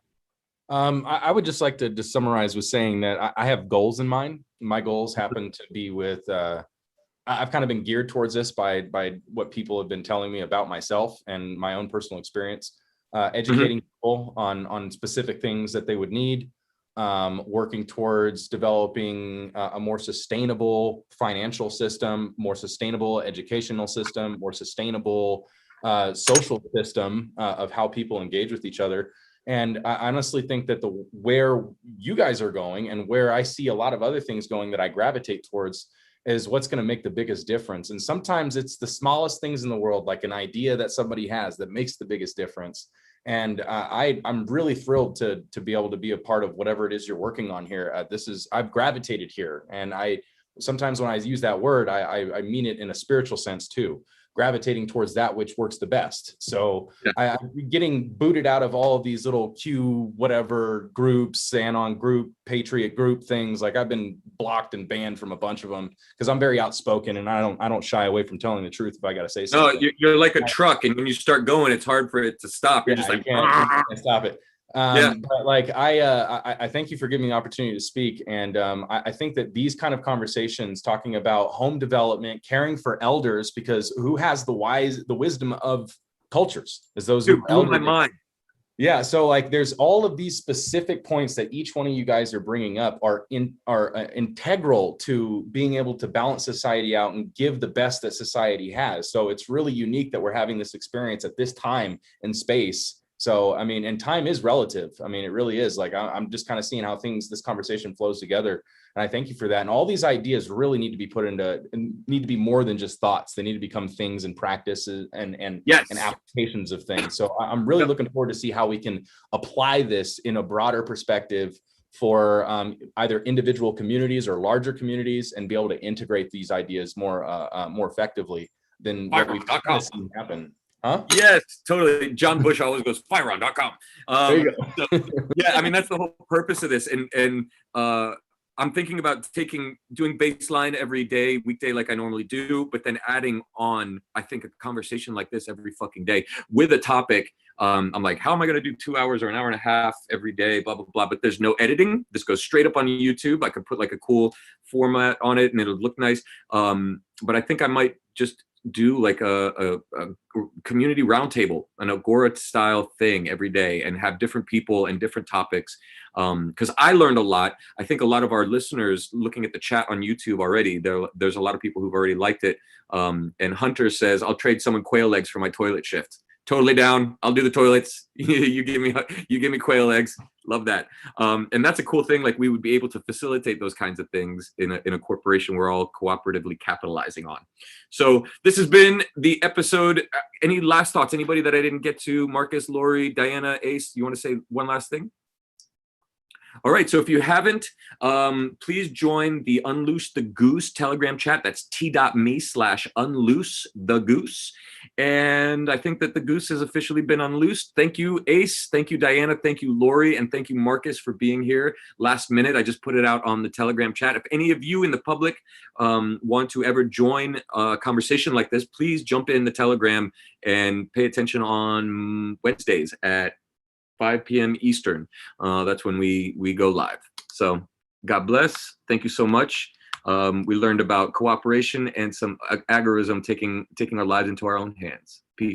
I would just like to just summarize with saying that I have goals in mind. My goals happen to be with, I've kind of been geared towards this by what people have been telling me about myself and my own personal experience, educating people on specific things that they would need, working towards developing a more sustainable financial system, more sustainable educational system, more sustainable social system of how people engage with each other. And I honestly think that where you guys are going, and where I see a lot of other things going that I gravitate towards, is what's going to make the biggest difference. And sometimes it's the smallest things in the world, like an idea that somebody has, that makes the biggest difference. And I'm really thrilled to be able to be a part of whatever it is you're working on here. I've gravitated here, and sometimes when I use that word, I mean it in a spiritual sense too. Gravitating towards that which works the best. So I'm getting booted out of all of these little Q whatever groups, Anon group, Patriot group things. Like, I've been blocked and banned from a bunch of them because I'm very outspoken, and I don't shy away from telling the truth if I got to say something. No, you're like a truck, and when you start going, it's hard for it to stop. You're just like, you can't stop it. But like, I thank you for giving me the opportunity to speak. And I think that these kind of conversations, talking about home development, caring for elders, because who has the wisdom of cultures is those who blew my mind. Yeah. So like, there's all of these specific points that each one of you guys are bringing up are integral to being able to balance society out and give the best that society has. So it's really unique that we're having this experience at this time and space, So, I mean, and time is relative. I mean, it really is. Like, I'm just kind of seeing how this conversation flows together. And I thank you for that. And all these ideas really need to be put into, and need to be more than just thoughts. They need to become things and practices and applications of things. So I'm really looking forward to see how we can apply this in a broader perspective for either individual communities or larger communities, and be able to integrate these ideas more effectively than what we've seen happen. Huh? Yes, totally. John Bush always goes fireon.com. There you go. So, yeah, I mean, that's the whole purpose of this. And I'm thinking about doing baseline every day, weekday, like I normally do, but then adding on, I think, a conversation like this every fucking day with a topic. I'm like, how am I going to do 2 hours or an hour and a half every day, blah, blah, blah. But there's no editing. This goes straight up on YouTube. I could put like a cool format on it and it'll look nice. But I think I might just do like a community roundtable, an Agora style thing every day, and have different people and different topics. Because I learned a lot. I think a lot of our listeners, looking at the chat on YouTube already, there's a lot of people who've already liked it. And Hunter says, I'll trade someone quail eggs for my toilet shift. Totally down. I'll do the toilets. you give me quail eggs. Love that. And that's a cool thing. Like, we would be able to facilitate those kinds of things in a corporation we're all cooperatively capitalizing on. So this has been the episode. Any last thoughts? Anybody that I didn't get to? Marcus, Lori, Diana, Ace, you want to say one last thing? All right, so if you haven't, please join the Unloose the Goose Telegram chat. That's t.me/unloose the goose. And I think that the goose has officially been unloosed. Thank you, Ace. Thank you, Diana. Thank you, Lori. And thank you, Marcus, for being here last minute. I just put it out on the Telegram chat. If any of you in the public want to ever join a conversation like this, please jump in the Telegram and pay attention on Wednesdays at 5 p.m. Eastern. That's when we go live. So God bless. Thank you so much. We learned about cooperation and some agorism taking our lives into our own hands. Peace.